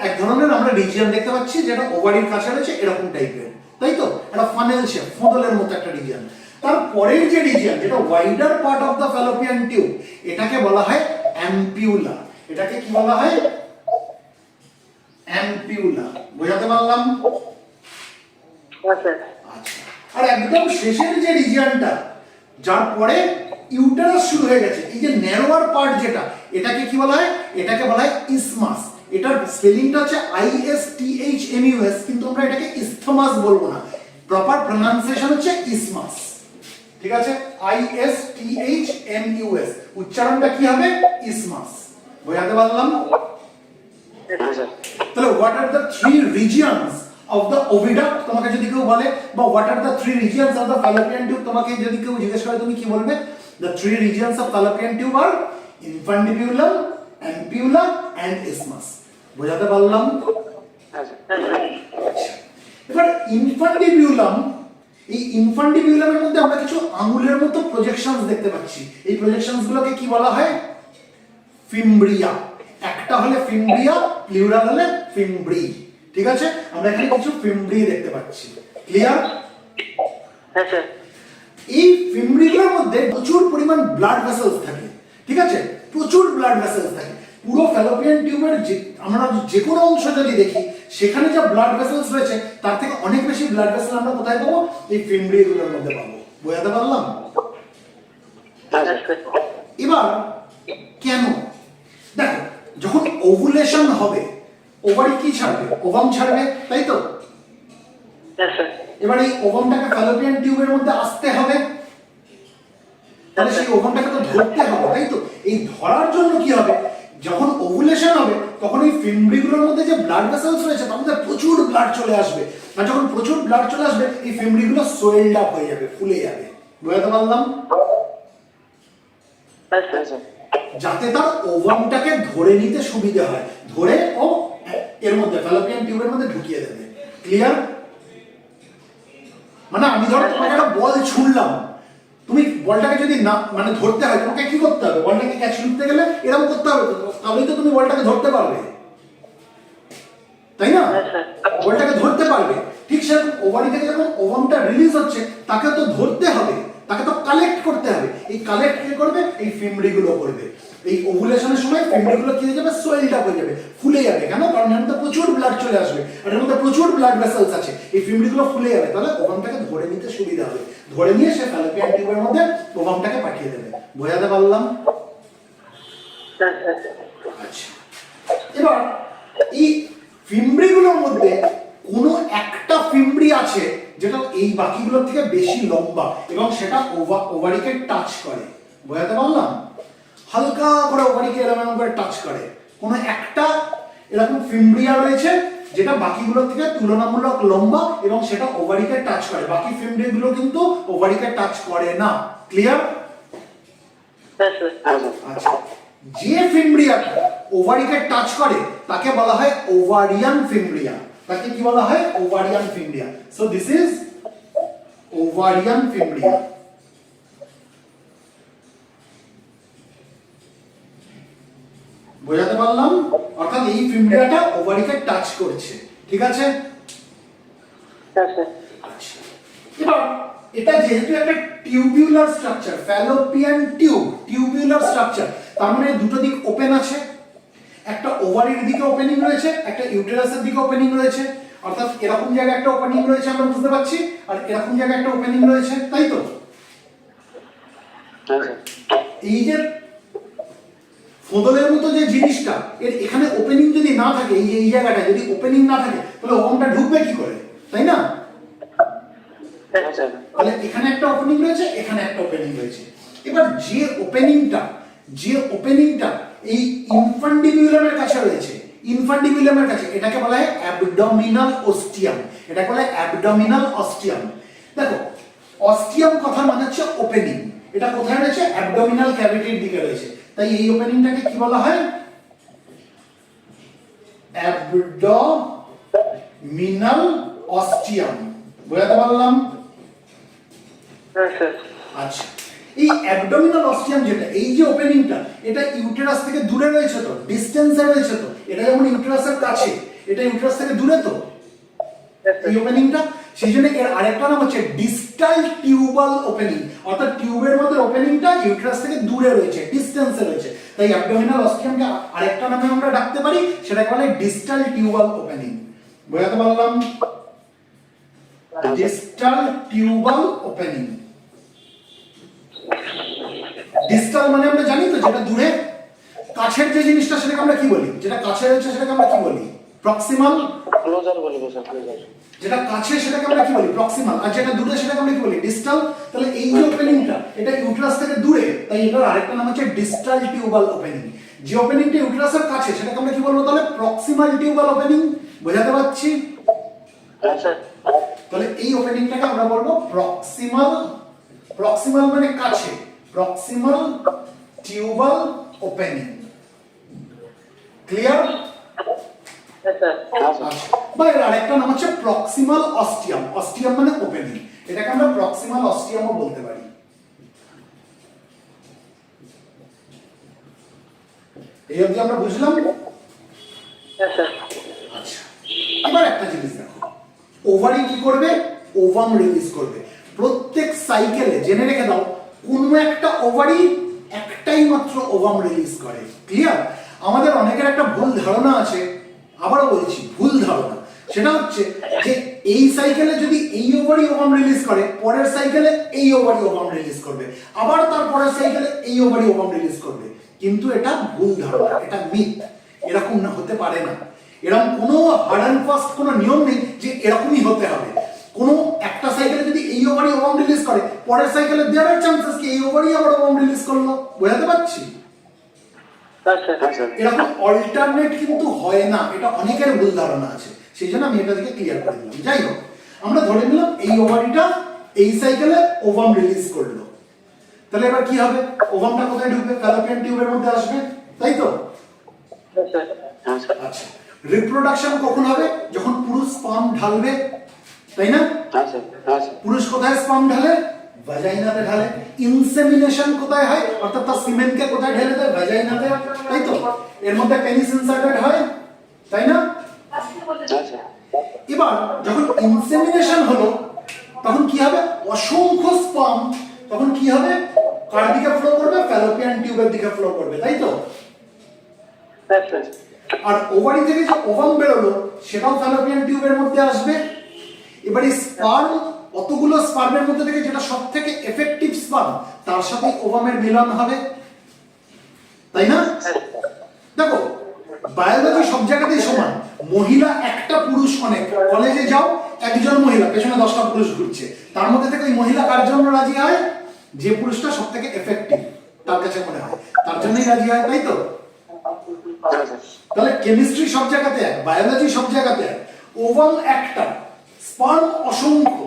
এক ধরনের আমরা রিজিয়ন দেখতে পাচ্ছি যেটা ওভারির কাছে রয়েছে এরকম টাইপের, তাই তো? একটা ফানেল শেপ, ফোঁদলের মতো একটা রিজিয়ন। তারপরের যে রিজিয়ন, যেটা wider part of the Fallopian tube, এটাকে বলা হয় অ্যাম্পিউলা। এটাকে কি বলা হয়? অ্যাম্পিউলা। বোঝাতে পারলাম? Yes, sir. আচ্ছা, আর একদম শেষের যে রিজিয়নটা, যার পরে ইউটেরাস শুরু হয়ে গেছে, এই যে ন্যারোয়ার পার্ট যেটা, এটাকে কি বলা হয়? এটাকে বলা হয় ইসমাস। এটার স্পেলিংটা হচ্ছে ISTHMUS, কিন্তু আমরা এটাকে ইসথমাস বলবো না, প্রপার প্রনাউন্সিয়েশন হচ্ছে ইসমাস। ঠিক আছে, ISTHMUS, উচ্চারণটা কি হবে? ইসমাস। বোঝাতে পারলাম? Yes, sir. তাহলে what are the 3 regions of the oviduct তোমাকে যদি কেউ বলে, বা what are the 3 regions of the Fallopian tube তোমাকে যদি কেউ জিজ্ঞেস করে, তুমি কি বলবে? The 3 regions of Fallopian tube are infundibulum, ampulla and isthmus. বোঝাতে পারলাম? Yes, sir. Yes, sir. এবার ইনফান্ডিবিউলাম, এই ইনফান্ডিবিউলামের মধ্যে আমরা কিছু আঙুলের মতো প্রজেকশনস দেখতে পাচ্ছি। এই প্রজেকশনস গুলোকে কি বলা হয়? ফিমব্রিয়া। একটা হলে ফিমব্রিয়া, প্লুরাল হলে ফিমব্রি। ঠিক আছে, আমরা এখানে কিছু ফিমব্রি দেখতে পাচ্ছি। ক্লিয়ার? হ্যাঁ স্যার। এই ফিমব্রিগুলোর মধ্যে প্রচুর পরিমাণ ব্লাড ভেসেলস থাকে। ঠিক আছে, প্রচুর ব্লাড ভেসেলস থাকে। পুরো ফ্যালোপিয়ান টিউবের আমরা যে কোনো অংশ যদি দেখি সেখানে যা ব্লাড ভেসেলস রয়েছে তার থেকে অনেক বেশি ব্লাড ভেসেল আমরা কোথায় পাবো? এই ফিমব্রিগুলোর মধ্যে পাবো। বোঝাতে পারলাম? এবার কেন দেখো, যখন ওভুলেশন হবে ওভারি কি ছাড়বে? ওভাম ছাড়বে, তাই তো? হ্যাঁ স্যার। এবার এই ওভামটাকে ফ্যালোপিয়ান টিউবের মধ্যে আসতে হবে, তাহলে সেই ওভামটাকে তো ধরতে হবে, তাই তো? এই ধরার জন্য কি হবে? যখন ওভুলেশন হবে তখন এই ফিমব্রিগুলোর মধ্যে যে ব্লাড ভেসেলস রয়েছে তার মধ্যে প্রচুর ব্লাড চলে আসবে, আর যখন প্রচুর ব্লাড চলে আসবে এই ফিমব্রিগুলো সোয়েলড আপ হয়ে যাবে, ফুলে যাবে। বুঝতে পারলাম? হ্যাঁ স্যার। যাতে তার ওভামটাকে ধরে নিতে সুবিধা হয়, ধরে ও এর মধ্যে ফ্যালোপিয়ান টিউবের মধ্যে ঢুকিয়ে দেবে। ক্লিয়ার? মানে আমি ধরো তোমাকে একটা বল ছুঁড়লাম, তুমি বলটাকে যদি না মানে ধরতে হয় তোমাকে কি করতে হবে? বলটাকে ক্যাচ করতে গেলে এরকম করতে হবে, তাহলেই তো তুমি বলটাকে ধরতে পারবে, তাই না? বলটাকে ধরতে পারবে। ঠিক সেরকম ওভারি থেকে যখন ওভামটা রিলিজ হচ্ছে তাকে তো ধরতে হবে, তাকে তো কালেক্ট করতে হবে। এই কালেক্ট কে করবে? এই ফিমব্রিগুলো করবে। এই ওভুলেশনের সময় ফিমব্রিগুলো কি হয়ে যাবে? সোয়েলড আপ হয়ে যাবে, ফুলে যাবে। কেন? কারণ এর মধ্যে প্রচুর ব্লাড চলে আসবে আর এর মধ্যে প্রচুর ব্লাড ভেসেলস আছে। এই ফিমব্রিগুলো ফুলে যাবে, তাহলে ওভামটাকে ধরে নিতে সুবিধা হবে। ধরে নিয়ে সে ফ্যালোপিয়ান টিউবের মধ্যে ওভামটাকে পাঠিয়ে দেবে। বোঝাতে পারলাম? আচ্ছা, এবার এই ফিমব্রিগুলোর মধ্যে কোনো একটা ফিমব্রি আছে যেটা এই বাকিগুলোর থেকে বেশি লম্বা এবং সেটা ওভারিকে টাচ করে। বোঝাতে পারলাম? হালকা করে ওভারিকে এরকম করে টাচ করে। কোনো একটা এরকম ফিমব্রিয়া রয়েছে যেটা বাকিগুলোর থেকে তুলনামূলক লম্বা এবং সেটা ওভারিকে টাচ করে। বাকি ফিমব্রিগুলো কিন্তু ওভারিকে টাচ করে না। ক্লিয়ার? আচ্ছা, যে ফিমব্রিয়াটা ওভারিকে টাচ করে তাকে বলা হয় ওভারিয়ান ফিমব্রিয়া। তাকে কি বলা হয়? Ovarian fimbria. So this is ovarian fimbria. বোঝাতে পারলাম? অর্থাৎ এই ফিমব্রিয়াটা ওভারিকে টাচ করছে। ঠিক আছে? আচ্ছা, এবার এটা যেহেতু একটা tubular structure, Fallopian tube, tubular structure, তার মানে দুটো দিক ওপেন আছে। একটা ওভারির দিকে ওপেনিং রয়েছে, একটা ইউটেরাসের দিকে ওপেনিং রয়েছে। অর্থাৎ এরকম জায়গায় একটা ওপেনিং রয়েছে আমরা বুঝতে পারছি, আর এরকম জায়গায় একটা ওপেনিং রয়েছে, তাই তো? এই যে ফোঁদলের মতো যে জিনিসটা, এর এখানে ওপেনিং যদি না থাকে, এই জায়গাটা যদি ওপেনিং না থাকে তাহলে ওভামটা ঢুকবে কি করে, তাই না? তাহলে এখানে একটা ওপেনিং রয়েছে, এখানে একটা ওপেনিং রয়েছে। এবার যে ওপেনিংটা এই ইনফান্ডিবিউলামের কাছে রয়েছে, ইনফান্ডিবিউলামের কাছে, এটাকে বলা হয় অ্যাবডোমিনাল অস্টিয়াম। এটাকে বলা হয় অ্যাবডোমিনাল অস্টিয়াম। দেখো, অস্টিয়াম কথা মানে হচ্ছে ওপেনিং। এটা কোথায় রয়েছে? অ্যাবডোমিনাল ক্যাভিটির দিকে রয়েছে। তাই এই ওপেনিংটাকে কি বলা হয়? অ্যাবডোমিনাল অস্টিয়াম। বোঝাতে পারলাম? আচ্ছা, এই অ্যাবডোমিনাল অস্টিয়াম যেটা, এই যে ওপেনিংটা, এটা ইউটেরাস থেকে দূরে রয়েছে তো, ডিসটেন্সে রয়েছে তো। এটা যেমন ইউটেরাসের কাছে, এটা ইউটেরাস থেকে দূরে তো এই ওপেনিংটা। সেই জন্য এর আরেকটা নাম হচ্ছে ডিস্টাল টিউবাল ওপেনিং। অর্থাৎ টিউবের মধ্যে ওপেনিংটা ইউটেরাস থেকে দূরে রয়েছে, ডিসটেন্সে রয়েছে। তাই অ্যাবডোমিনাল অস্টিয়ামকে আরেকটা নামে আমরা ডাকতে পারি, সেটাকে বলে ডিস্টাল টিউবাল ওপেনিং। বোঝাতে পারলাম? Distal tubal opening. ডিস্টাল মানে আমরা জানি তো যেটা দূরে। কাছের যে জিনিসটা সেটাকে আমরা কি বলি? যেটা কাছে রয়েছে সেটাকে আমরা কি বলি? প্রক্সিমাল। ক্লোজার বলি স্যার, ক্লোজার। যেটা কাছে সেটাকে আমরা কি বলি? প্রক্সিমাল। আর যেটা দূরে সেটাকে আমরা কি বলি? ডিস্টাল। তাহলে এই যে ওপেনিংটা, এটা ইউটেরাস থেকে দূরে, তাই এটার আরেকটা নাম হচ্ছে ডিস্টাল টিউবাল ওপেনিং। যে ওপেনিংটা ইউটেরাসের কাছে সেটাকে আমরা কি বলবো তাহলে? Proximal tubal opening. বোঝাতে পারছি? তাহলে এই ওপেনিংটাকে আমরা বলবো প্রক্সিমাল। প্রক্সিমাল মানে কাছে, প্রক্সিমাল টিউবাল ওপেনিং। ক্লিয়ার? বা এর আরেকটা নাম হচ্ছে প্রক্সিমাল অস্টিয়াম। অস্টিয়াম মানে ওপেনিং। এটাকে আমরা প্রক্সিমাল অস্টিয়ামও বলতে পারি। এই অবধি আমরা বুঝলাম। হ্যাঁ স্যার। আচ্ছা, এবার একটা জিনিস দেখো, ওভারি কি করবে? ওভাম রিলিজ করবে। প্রত্যেক সাইকেলে জেনে রেখে দাও, কোনো একটা ওভারি একটাই মাত্র ওভাম রিলিজ করে। ক্লিয়ার? আমাদের অনেকের একটা ভুল ধারণা আছে, আবারও বলছি ভুল ধারণা, সেটা হচ্ছে যে এই সাইকেলে যদি এই ওভারি ওভাম রিলিজ করে, পরের সাইকেলে এই ওভারি ওভাম রিলিজ করবে, আবার তার পরের সাইকেলে এই ওভারি ওভাম রিলিজ করবে। কিন্তু এটা ভুল ধারণা, এটা মিথ। এরকম না, হতে পারে না। এরকম কোনো হার্ড অ্যান্ড ফাস্ট কোনো নিয়ম নেই যে এরকমই হতে হবে। কোনো একটা সাইকেলে যদি এই ওভারই ওভাম রিলিজ করে, পরের সাইকেলে দেয়ার আর চান্সেস কি এই ওভারই আবার ওভাম রিলিজ করলো। বোঝাতে পারছি? হ্যাঁ স্যার। হ্যাঁ স্যার। এরকম অল্টারনেট কিন্তু হয় না, এটা অনেকের ভুল ধারণা আছে, সেই জন্য আমি এটা থেকে ক্লিয়ার করে দিলাম। যাই হোক, আমরা ধরে নিলাম এই ওভারিটা এই সাইকেলে ওভাম রিলিজ করলো, তাহলে এবার কি হবে? ওভামটা কোথায় ঢুকবে? ফ্যালোপিয়ান টিউবের মধ্যে আসবে, তাই তো? হ্যাঁ স্যার। হ্যাঁ স্যার। আচ্ছা, রিপ্রোডাকশন কখন হবে? যখন পুরুষ স্পার্ম ঢালবে, তাই না? হ্যাঁ স্যার। হ্যাঁ স্যার। পুরুষ কোথায় স্পার্ম ঢালে? ভ্যাজাইনাতে ঢালে। ইনসেমিনেশন কোথায় হয়? অর্থাৎ তার সিমেন্টকে কোথায় ঢেলে দেয়? ভ্যাজাইনাতে, তাই তো? এর মধ্যে পেনিস ইনসার্টেড হয়, তাই না? হ্যাঁ স্যার। এবার যখন ইনসেমিনেশন হলো, তখন কি হবে? অসংখ্য স্পার্ম তখন কি হবে? কার দিকে ফ্লো করবে? ফ্যালোপিয়ান টিউবের দিকে ফ্লো করবে, তাই তো? হ্যাঁ স্যার। আর ওভারি থেকে যে ওভাম বেরোলো, সেটাও ফ্যালোপিয়ান টিউবের মধ্যে আসবে। এবার এই স্পার্ম, অতগুলো স্পার্মের মধ্যে থেকে যেটা সব থেকে এফেক্টিভ স্পার্ম, তার সাথে ওভামের মিলন হবে, তাই না? দেখো, বায়োলজি সব জায়গাতেই সমান। মহিলা একটা, পুরুষ অনেক। কলেজে যাও, একজন মহিলা, পেছনে 10টা পুরুষ ঘুরছে, তার মধ্যে থেকে ওই মহিলা কার জন্য রাজি হয়? যে পুরুষটা সব থেকে এফেক্টিভ তার কাছে মনে হয়, তার জন্যই রাজি হয়, তাই তো? হ্যাঁ স্যার। তাহলে কেমিস্ট্রি সব জায়গাতে এক, বায়োলজি সব জায়গাতে এক। ওভাম একটা, স্পার্ম অসংখ্য,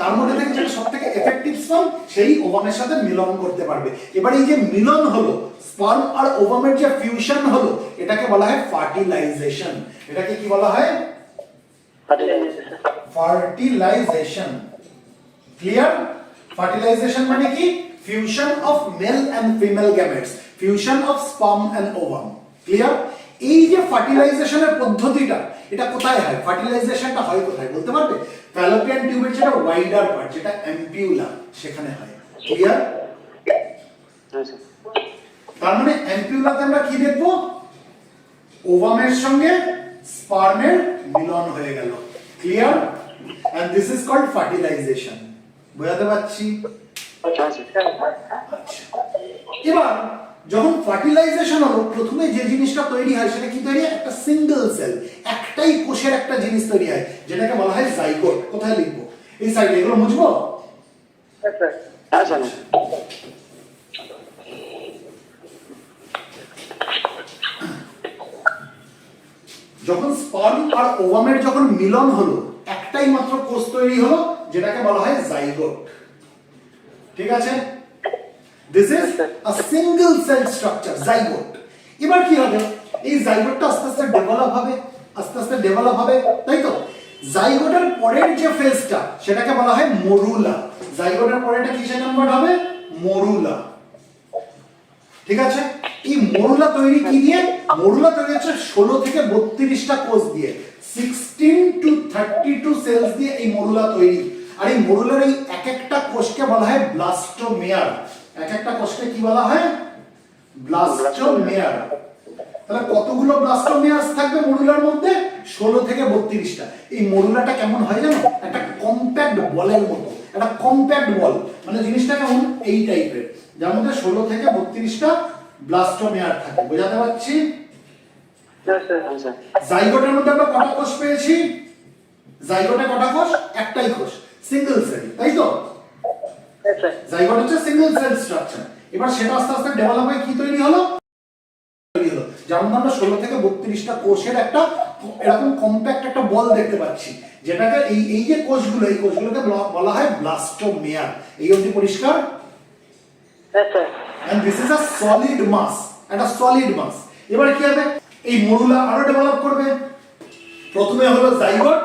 তার মধ্যে থেকে যেটা সব থেকে এফেক্টিভ স্পার্ম, সেই ওভামের সাথে মিলন করতে পারবে। এবার এই যে মিলন হলো, স্পার্ম আর ওভামের যে ফিউশন হলো, এটাকে বলা হয় ফার্টিলাইজেশন। এটাকে কি বলা হয়? ফার্টিলাইজেশন। ক্লিয়ার? ফার্টিলাইজেশন মানে কি? Fusion of male and female gametes, fusion of sperm and ovum. Clear? এই যে ফার্টিলাইজেশনের পদ্ধতিটা, এটা কোথায় হয়? ফার্টিলাইজেশনটা হয় কোথায় বলতে পারবে? ফ্যালোপিয়ান টিউবের যেটা ওয়াইডার পার্ট, যেটা অ্যাম্পিউলা, সেখানে হয়। ক্লিয়ার? হ্যাঁ স্যার। তার মানে অ্যাম্পিউলাতে আমরা কি দেখব? ওভামের সঙ্গে স্পার্মের মিলন হয়ে গেল। Clear? And this is called fertilisation. বোঝাতে পারছি? হ্যাঁ স্যার। আচ্ছা, এবার যখন ফার্টিলাইজেশন হলো, প্রথমে যে জিনিসটা তৈরি হয় সেটা কি তৈরি হয়? একটা সিঙ্গেল সেল, একটাই কোষের একটা জিনিস তৈরি হয়, যেটাকে বলা হয় জাইগোট। কোথায় লিখবো? এই সাইডে। এগুলো বুঝবো? হ্যাঁ স্যার। হ্যাঁ স্যার। যখন স্পার্ম আর ওভামের যখন মিলন হলো, একটাই মাত্র কোষ তৈরি হলো, যেটাকে বলা হয় জাইগোট। ঠিক আছে? This is a single cell structure, zygote. এবার কি হবে? এই জাইগোটটা আস্তে আস্তে ডেভেলপ হবে, আস্তে আস্তে ডেভেলপ হবে, তাই তো? জাইগোটের পরের যে ফেজটা, সেটাকে বলা হয় মরুলা। জাইগোটের পরেরটা কিসের নাম্বার হবে? মরুলা। ঠিক আছে? এই মরুলা তৈরি কি দিয়ে? মরুলা তৈরি হচ্ছে 16 থেকে 32টা কোষ দিয়ে, 16 to 32 সেলস দিয়ে এই মরুলা তৈরি। আর এই মরুলার এই এক একটা কোষকে বলা হয় ব্লাস্টোমেয়ার। এক একটা কোষকে কি বলা হয়? ব্লাস্টোমেয়ার। তাহলে কতগুলো ব্লাস্টোমেয়ার্স থাকবে মরুলার মধ্যে? 16 থেকে 32টা। এই মরুলাটা কেমন হয় জানো? একটা কম্প্যাক্ট বলের মতো, একটা কম্প্যাক্ট বল, মানে জিনিসটা কেমন এই টাইপের, যার মধ্যে 16 থেকে 32টা ব্লাস্টোমেয়ার থাকে। বোঝাতে পারছি? হ্যাঁ স্যার। হ্যাঁ স্যার। জাইগোটের মধ্যে আমরা কটা কোষ পেয়েছি? জাইগোটে কটা কোষ? একটাই কোষ, সিঙ্গেল সেল, তাই তো? হ্যাঁ স্যার। জাইগোট হচ্ছে সিঙ্গেল সেল স্ট্রাকচার। এবার সেটা আস্তে আস্তে ডেভেলপ হয়ে কি তৈরি হলো? তৈরি হলো, যেমন আমরা 16 থেকে 32টা কোষের একটা এরকম কম্প্যাক্ট একটা বল দেখতে পাচ্ছি, যেটাকে এই যে কোষগুলো, এই কোষগুলোকে বলা হয় ব্লাস্টোমেয়ার। এই অবধি পরিষ্কার? হ্যাঁ sir. and this is a solid mass, একটা solid mass। এবার কি হবে? এই মরুলা আরো ডেভেলপ করবে। প্রথমে হলো জাইগোট,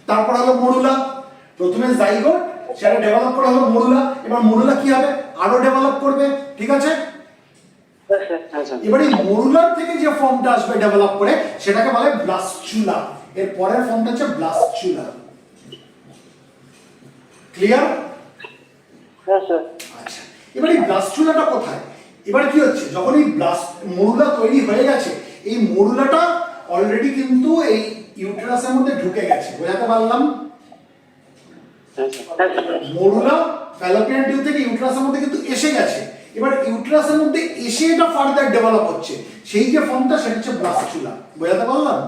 তারপর হলো মরুলা। প্রথমে জাইগোট, সেটা ডেভেলপ করা হলো মরুলা। এবার মরুলা কি হবে, আরো ডেভেলপ করবে, ঠিক আছে। Yes, sir. হ্যাঁ স্যার এবার এই মরুলার থেকে যে ফর্মটা আসবে ডেভেলপ করে সেটাকে বলা হয় ব্লাস্টুলা। এর পরের ফর্মটা হচ্ছে ব্লাস্টুলা। ক্লিয়ার? Yes, sir. আচ্ছা, এবার এই ব্লাস্টুলাটা কোথায়? এবার কি হচ্ছে, যখন এই মরুলা তৈরি হয়ে গেছে, এই মরুলাটা অলরেডি কিন্তু এই ইউটেরাসের মধ্যে ঢুকে গেছে, বোঝাতে পারলাম? হ্যাঁ sir Yes, sir. Morula Fallopian tube থেকে ইউটেরাসের মধ্যে কিন্তু এসে গেছে। এবার ইউটেরাসের মধ্যে এসে এটা ফার্দার ডেভেলপ হচ্ছে, সেই যে ফর্মটা সেটা হচ্ছে ব্লাস্টুলা, বোঝাতে পারলাম?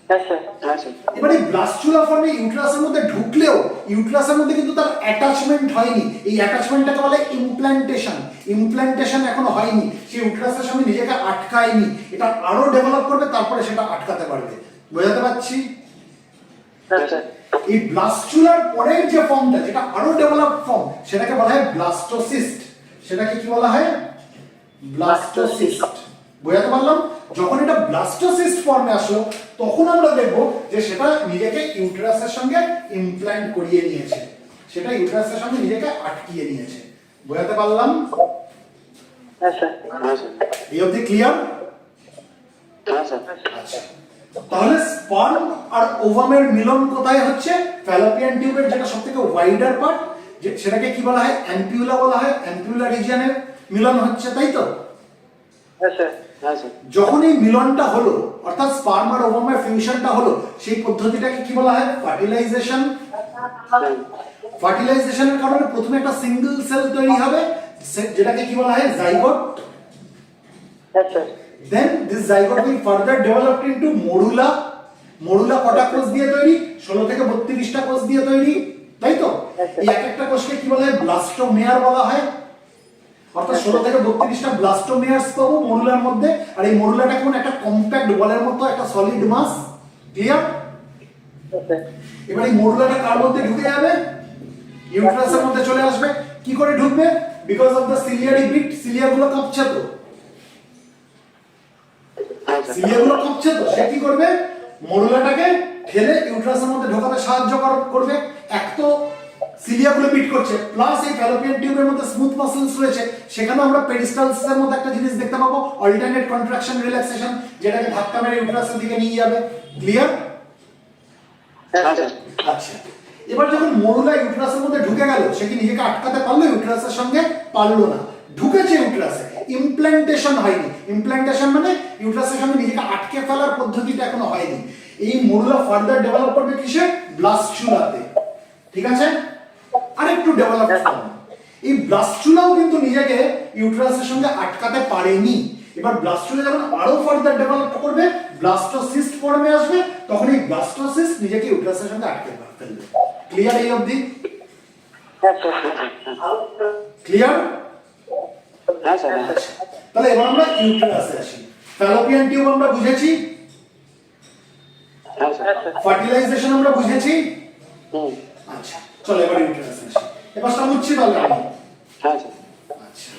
Yes, sir. হ্যাঁ স্যার এবার এই ব্লাস্টুলা ফর্মে ইউটেরাসের মধ্যে ঢুকলেও ইউটেরাসের মধ্যে কিন্তু তার অ্যাটাচমেন্ট হয়নি। এই অ্যাটাচমেন্টটাকে বলে ইমপ্ল্যান্টেশন। ইমপ্ল্যান্টেশন এখনো হয়নি, সে ইউটেরাসের সঙ্গে নিজেকে আটকায়নি, এটা আরো ডেভেলপ করবে, তারপরে সেটা আটকাতে পারবে, বোঝাতে পারছি? Yes, sir. এই ব্লাস্টুলার পরের যে ফর্মটা, যেটা আরো ডেভেলপ ফর্ম, সেটাকে বলা হয় ব্লাস্টোসিস্ট। সেটাকে কি বলা হয়? ব্লাস্টোসিস্ট, বোঝাতে পারলাম? যখন এটা ব্লাস্টোসিস্ট ফর্মে আসলো তখন আমরা দেখব যে সেটা নিজেকে ইউটেরাসের সঙ্গে ইমপ্ল্যান্ট করিয়ে নিয়েছে, সেটা ইউটেরাসের সঙ্গে নিজেকে আটকিয়ে নিয়েছে, বোঝাতে পারলাম? Yes, sir. হ্যাঁ স্যার এই অবধি ক্লিয়ার? হ্যাঁ স্যার আচ্ছা, তাহলে স্পার্ম আর ওভামের মিলন কোথায় হচ্ছে? ফ্যালোপিয়ান টিউবের যেটা সবথেকে ওয়াইডার পার্ট, যে সেটাকে কি বলা হয়? অ্যাম্পিউলা বলা হয়। অ্যাম্পিউলা রিজিয়নে মিলন হচ্ছে, তাই তো? Yes, sir. হ্যাঁ স্যার যখন এই মিলনটা হলো, অর্থাৎ স্পার্ম আর ওভামের ফিউশনটা হলো, সেই পদ্ধতিটাকে কি বলা হয়? ফার্টিলাইজেশন। ফার্টিলাইজেশনের কারণে প্রথমে একটা সিঙ্গেল সেল তৈরি হবে, যেটাকে কি বলা হয়? Zygote. Yes, sir. Then this zygote will further develop into morula. Morula কটা কোষ দিয়ে তৈরি? 16 থেকে 32টা কোষ দিয়ে তৈরি, তাই তো? এই এক একটা কোষকে কি বলা হয়? ব্লাস্টোমেয়ার বলা হয়। অর্থাৎ 16 থেকে 32টা ব্লাস্টোমেয়ার্স পাবো মরুলার মধ্যে। আর এই মরুলাটা কেমন একটা কম্প্যাক্ট বলের মতো একটা সলিড মাস, ক্লিয়ার? Yes, sir. এবার এই মরুলাটা কার মধ্যে ঢুকে যাবে? ইউটেরাসের মধ্যে চলে আসবে। কি করে ঢুকবে? Because of the ciliary beat. সিলিয়াগুলো কাঁপছে তো, হ্যাঁ স্যার সিলিয়াগুলো কাঁপছে তো, সে কি করবে? মরুলাটাকে ঠেলে ইউটেরাসের মধ্যে ঢোকাতে সাহায্য করবে। এক তো সিলিয়াগুলো বিট করছে, প্লাস এই ফ্যালোপিয়ান টিউবের মধ্যে স্মুথ মাসলস রয়েছে, সেখানে আমরা পেরিস্টালসিসের মধ্যে একটা জিনিস দেখতে পাবো, অল্টারনেট কন্ট্রাকশন রিল্যাক্সেশন, যেটাকে ধাক্কা মেরে ইউটেরাসের দিকে নিয়ে যাবে, ক্লিয়ার? Yes, হ্যাঁ sir. স্যার আচ্ছা, এবার যখন মরুলা ইউটেরাসের মধ্যে ঢুকে গেল, সে কি নিজেকে আটকাতে পারলো? ইউটেরাসের সঙ্গে পারলো না। ঢুকেছে ইউটেরাসে, ইমপ্ল্যান্টেশন হয়নি। ইমপ্ল্যান্টেশন মানে ইউটেরাসের সঙ্গে নিজেকে আটকে ফেলার পদ্ধতিটা এখনো হয়নি। এই মরুলা ফার্দার ডেভেলপ করবে কিসে? ব্লাস্টুলাতে, ঠিক আছে? আরেকটু ডেভেলপ করবে। এই ব্লাস্টুলাও কিন্তু নিজেকে ইউটেরাসের সঙ্গে আটকাতে পারেনি। এবার ব্লাস্টুলা যখন আরো ফার্দার ডেভেলপ করবে, ব্লাস্টোসিস্ট ফর্মে আসবে, তখন এই ব্লাস্টোসিস্ট নিজেকে ইউটেরাসের সঙ্গে আটকে ফেলবে। ক্লিয়ার এই অবধি? Yes, sir. ক্লিয়ার? হ্যাঁ স্যার আচ্ছা, তাহলে এবার আমরা ইউটেরাসে আসি। ফ্যালোপিয়ান টিউব আমরা বুঝেছি, হ্যাঁ স্যার Yes, sir. ফার্টিলাইজেশন আমরা বুঝেছি। হুম আচ্ছা, চলো এবার ইউটেরাসে আসি। এবার সব বুঝছি তাহলে আমি? হ্যাঁ স্যার আচ্ছা,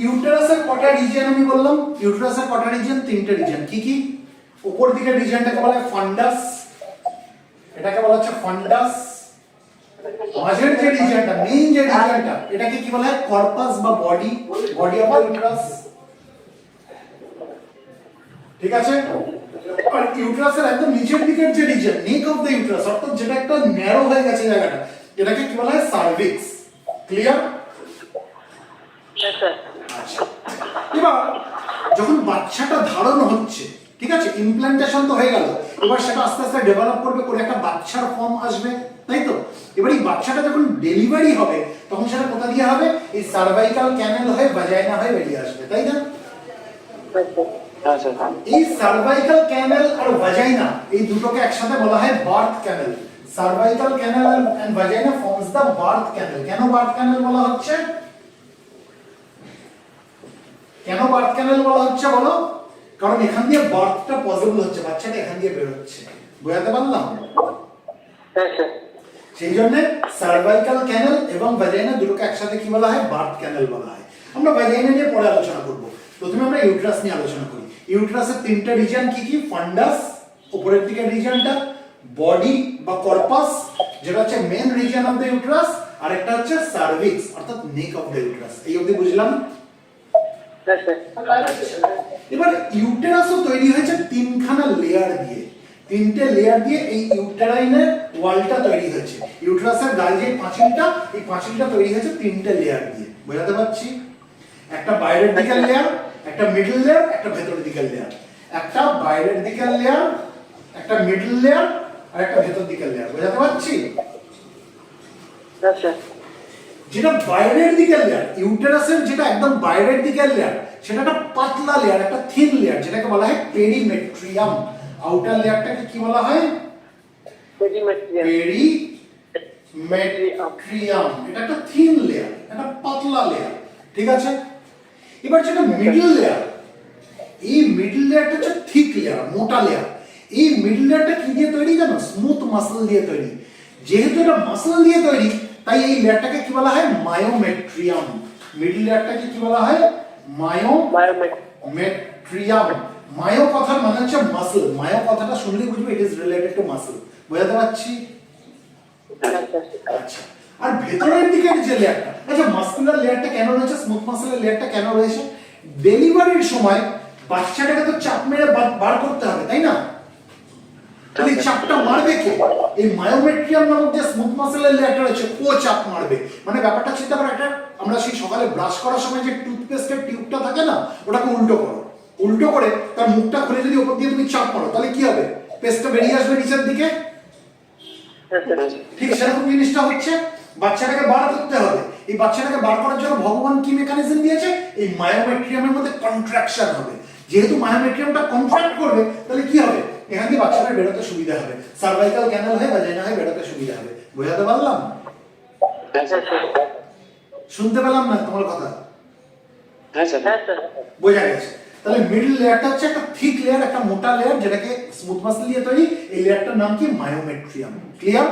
ইউটেরাসের কটা রিজিয়ন আমি বললাম? ইউটেরাসের কটা রিজিয়ন? 3টে রিজিয়ন। কি কি? উপর দিকের রিজিয়নটাকে বলা হয় ফান্ডাস, এটাকে বলা হচ্ছে ফান্ডাস। মাঝের যে রিজিয়নটা, মেইন যে রিজিয়নটা, এটাকে কি বলা হয়? কর্পাস বা body, body of the uterus, ঠিক আছে? আর ইউটেরাসের একদম নিচের দিকের যে region, neck of the uterus, অর্থাৎ যেটা একটা ন্যারো হয়ে গেছে জায়গাটা, এটাকে কি বলা হয়? Cervix, clear? Yes, sir. আচ্ছা, এবার যখন বাচ্চাটা ধারণ হচ্ছে, ঠিক আছে, ইমপ্ল্যান্টেশন তো হয়ে গেল, এবার সেটা আস্তে আস্তে ডেভেলপ করবে করে একটা বাচ্চার ফর্ম আসবে, তাই তো? এবার এই বাচ্চাটা যখন ডেলিভারি হবে, তখন সেটা কোথা দিয়ে হবে? এই সার্ভাইকাল ক্যানেল হয়ে ভাজাইনা হয়ে বেরিয়ে আসবে, তাই না? Yes, sir. হ্যাঁ স্যার এই সার্ভাইকাল ক্যানেল আর ভাজাইনা, এই দুটোকে একসাথে বলা হয় birth canal. Cervical canal and vagina forms the birth canal. কেন বার্থ ক্যানেল বলা হচ্ছে? কেন বার্থ ক্যানেল বলা হচ্ছে বলো? কারণ এখান দিয়ে বার্থটা পসিবল হচ্ছে, বাচ্চাটা এখান দিয়ে বের হচ্ছে, বোঝাতে পারলাম? Yes, sir. সেই জন্য সার্ভাইকাল ক্যানেল এবং ভাজাইনা দুটোকে একসাথে কি বলা হয়? বার্থ ক্যানেল বলা হয়। আমরা ভাজাইনা নিয়ে পরে আলোচনা করব। প্রথমে আমরা ইউটেরাস নিয়ে আলোচনা করি। ইউটেরাসের তিনটা রিজিয়ন কি কি? ফান্ডাস উপরের দিকের রিজিয়নটা, বডি বা কর্পাস যেটা হচ্ছে main region of the uterus, আর একটা হচ্ছে সার্ভিক্স অর্থাৎ নেক অফ দ্য ইউটেরাস। এই অবধি বুঝলাম? হ্যাঁ স্যার। এবার ইউটেরাসও তৈরি হয়েছে তিনখানা লেয়ার দিয়ে, তিনটে লেয়ার দিয়ে এই ইউটেরাইনের ওয়ালটা তৈরি হয়েছে। ইউটেরাসের গায়ে যে পাঁচিলটা, এই পাঁচিলটা তৈরি হয়েছে তিনটে লেয়ার দিয়ে। বোঝাতে পারছি? একটা বাইরের দিকের লেয়ার, একটা মিডল লেয়ার, একটা ভেতরের দিকের লেয়ার। একটা বাইরের দিকের লেয়ার, একটা মিডল লেয়ার, আর একটা ভেতর দিকের লেয়ার। বোঝাতে পারছি? হ্যাঁ স্যার। যেটা বাইরের দিকের লেয়ার, ইউটেরাসের যেটা একদম বাইরের দিকের লেয়ার, সেটা একটা পাতলা লেয়ার, একটা থিন লেয়ার, যেটাকে বলা হয় পেরিমেট্রিয়াম। আউটার লেয়ারটাকে কি বলা হয়? পেরিমেট্রিয়াম। এটা একটা থিন লেয়ার, একটা পাতলা লেয়ার, ঠিক আছে? এবার যেটা মিডল লেয়ার, এই মিডল লেয়ারটা হচ্ছে থিক লেয়ার, মোটা লেয়ার। এই মিডল লেয়ারটা কি দিয়ে তৈরি জানো? স্মুথ মাসল দিয়ে তৈরি। যেহেতু এটা মাসল দিয়ে তৈরি, তাই এই লেয়ারটাকে কি বলা হয়? মায়োমেট্রিয়াম। মিডল লেয়ারটাকে কি বলা হয়? মায়োমেট্রিয়াম। মায়ো কথার মানে হচ্ছে মাসল। মায়ো কথাটা শুনলে বুঝবে it is related to muscle. বোঝাতে পারছি? আচ্ছা, আর ভেতরের দিকের যে লেয়ারটা, আচ্ছা মাসকুলার লেয়ারটা কেন রয়েছে, স্মুথ মাসলের লেয়ারটা কেন রয়েছে? ডেলিভারির সময় বাচ্চাটাকে তো চাপ মেরে বার করতে হবে, তাই না? তাহলে চাপটা মারবে কে? এই মায়োমেট্রিয়াম নামক যে স্মুথ মাসলের লেয়ারটা রয়েছে, ও চাপ মারবে। মানে ব্যাপারটা চিন্তা করো, একটা আমরা সেই সকালে ব্রাশ করার সময় যে টুথপেস্টের টিউবটা থাকে না, ওটাকে উল্টো করো, উল্টো করে তার মুখটা খুলে যদি উপর দিয়ে তুমি চাপ মারো, তাহলে কি হবে? পেস্টটা বেরিয়ে আসবে নিচের দিকে। ঠিক সেরকম জিনিসটা হচ্ছে, বাচ্চাটাকে বার করতে হবে। এই বাচ্চাটাকে বার করার জন্য ভগবান কি মেকানিজম দিয়েছে? এই মায়োমেট্রিয়ামের মধ্যে কন্ট্রাকশন হবে। যেহেতু মায়োমেট্রিয়ামটা কন্ট্রাক্ট করবে, তাহলে কি হবে? এখান থেকে বাচ্চাটার বেরোতে সুবিধা হবে, সার্ভাইকাল ক্যানাল হয়ে ভাজাইনা হয়ে বেরোতে সুবিধা হবে। বোঝাতে পারলাম? শুনতে পেলাম না তোমার কথা? হ্যাঁ স্যার। বোঝা গেছে? তাহলে মিডল লেয়ারটা হচ্ছে একটা থিক লেয়ার, একটা মোটা লেয়ার, যেটাকে স্মুথ মাসল দিয়ে তৈরি। এই লেয়ারটার নাম কি? মায়োমেট্রিয়াম। ক্লিয়ার?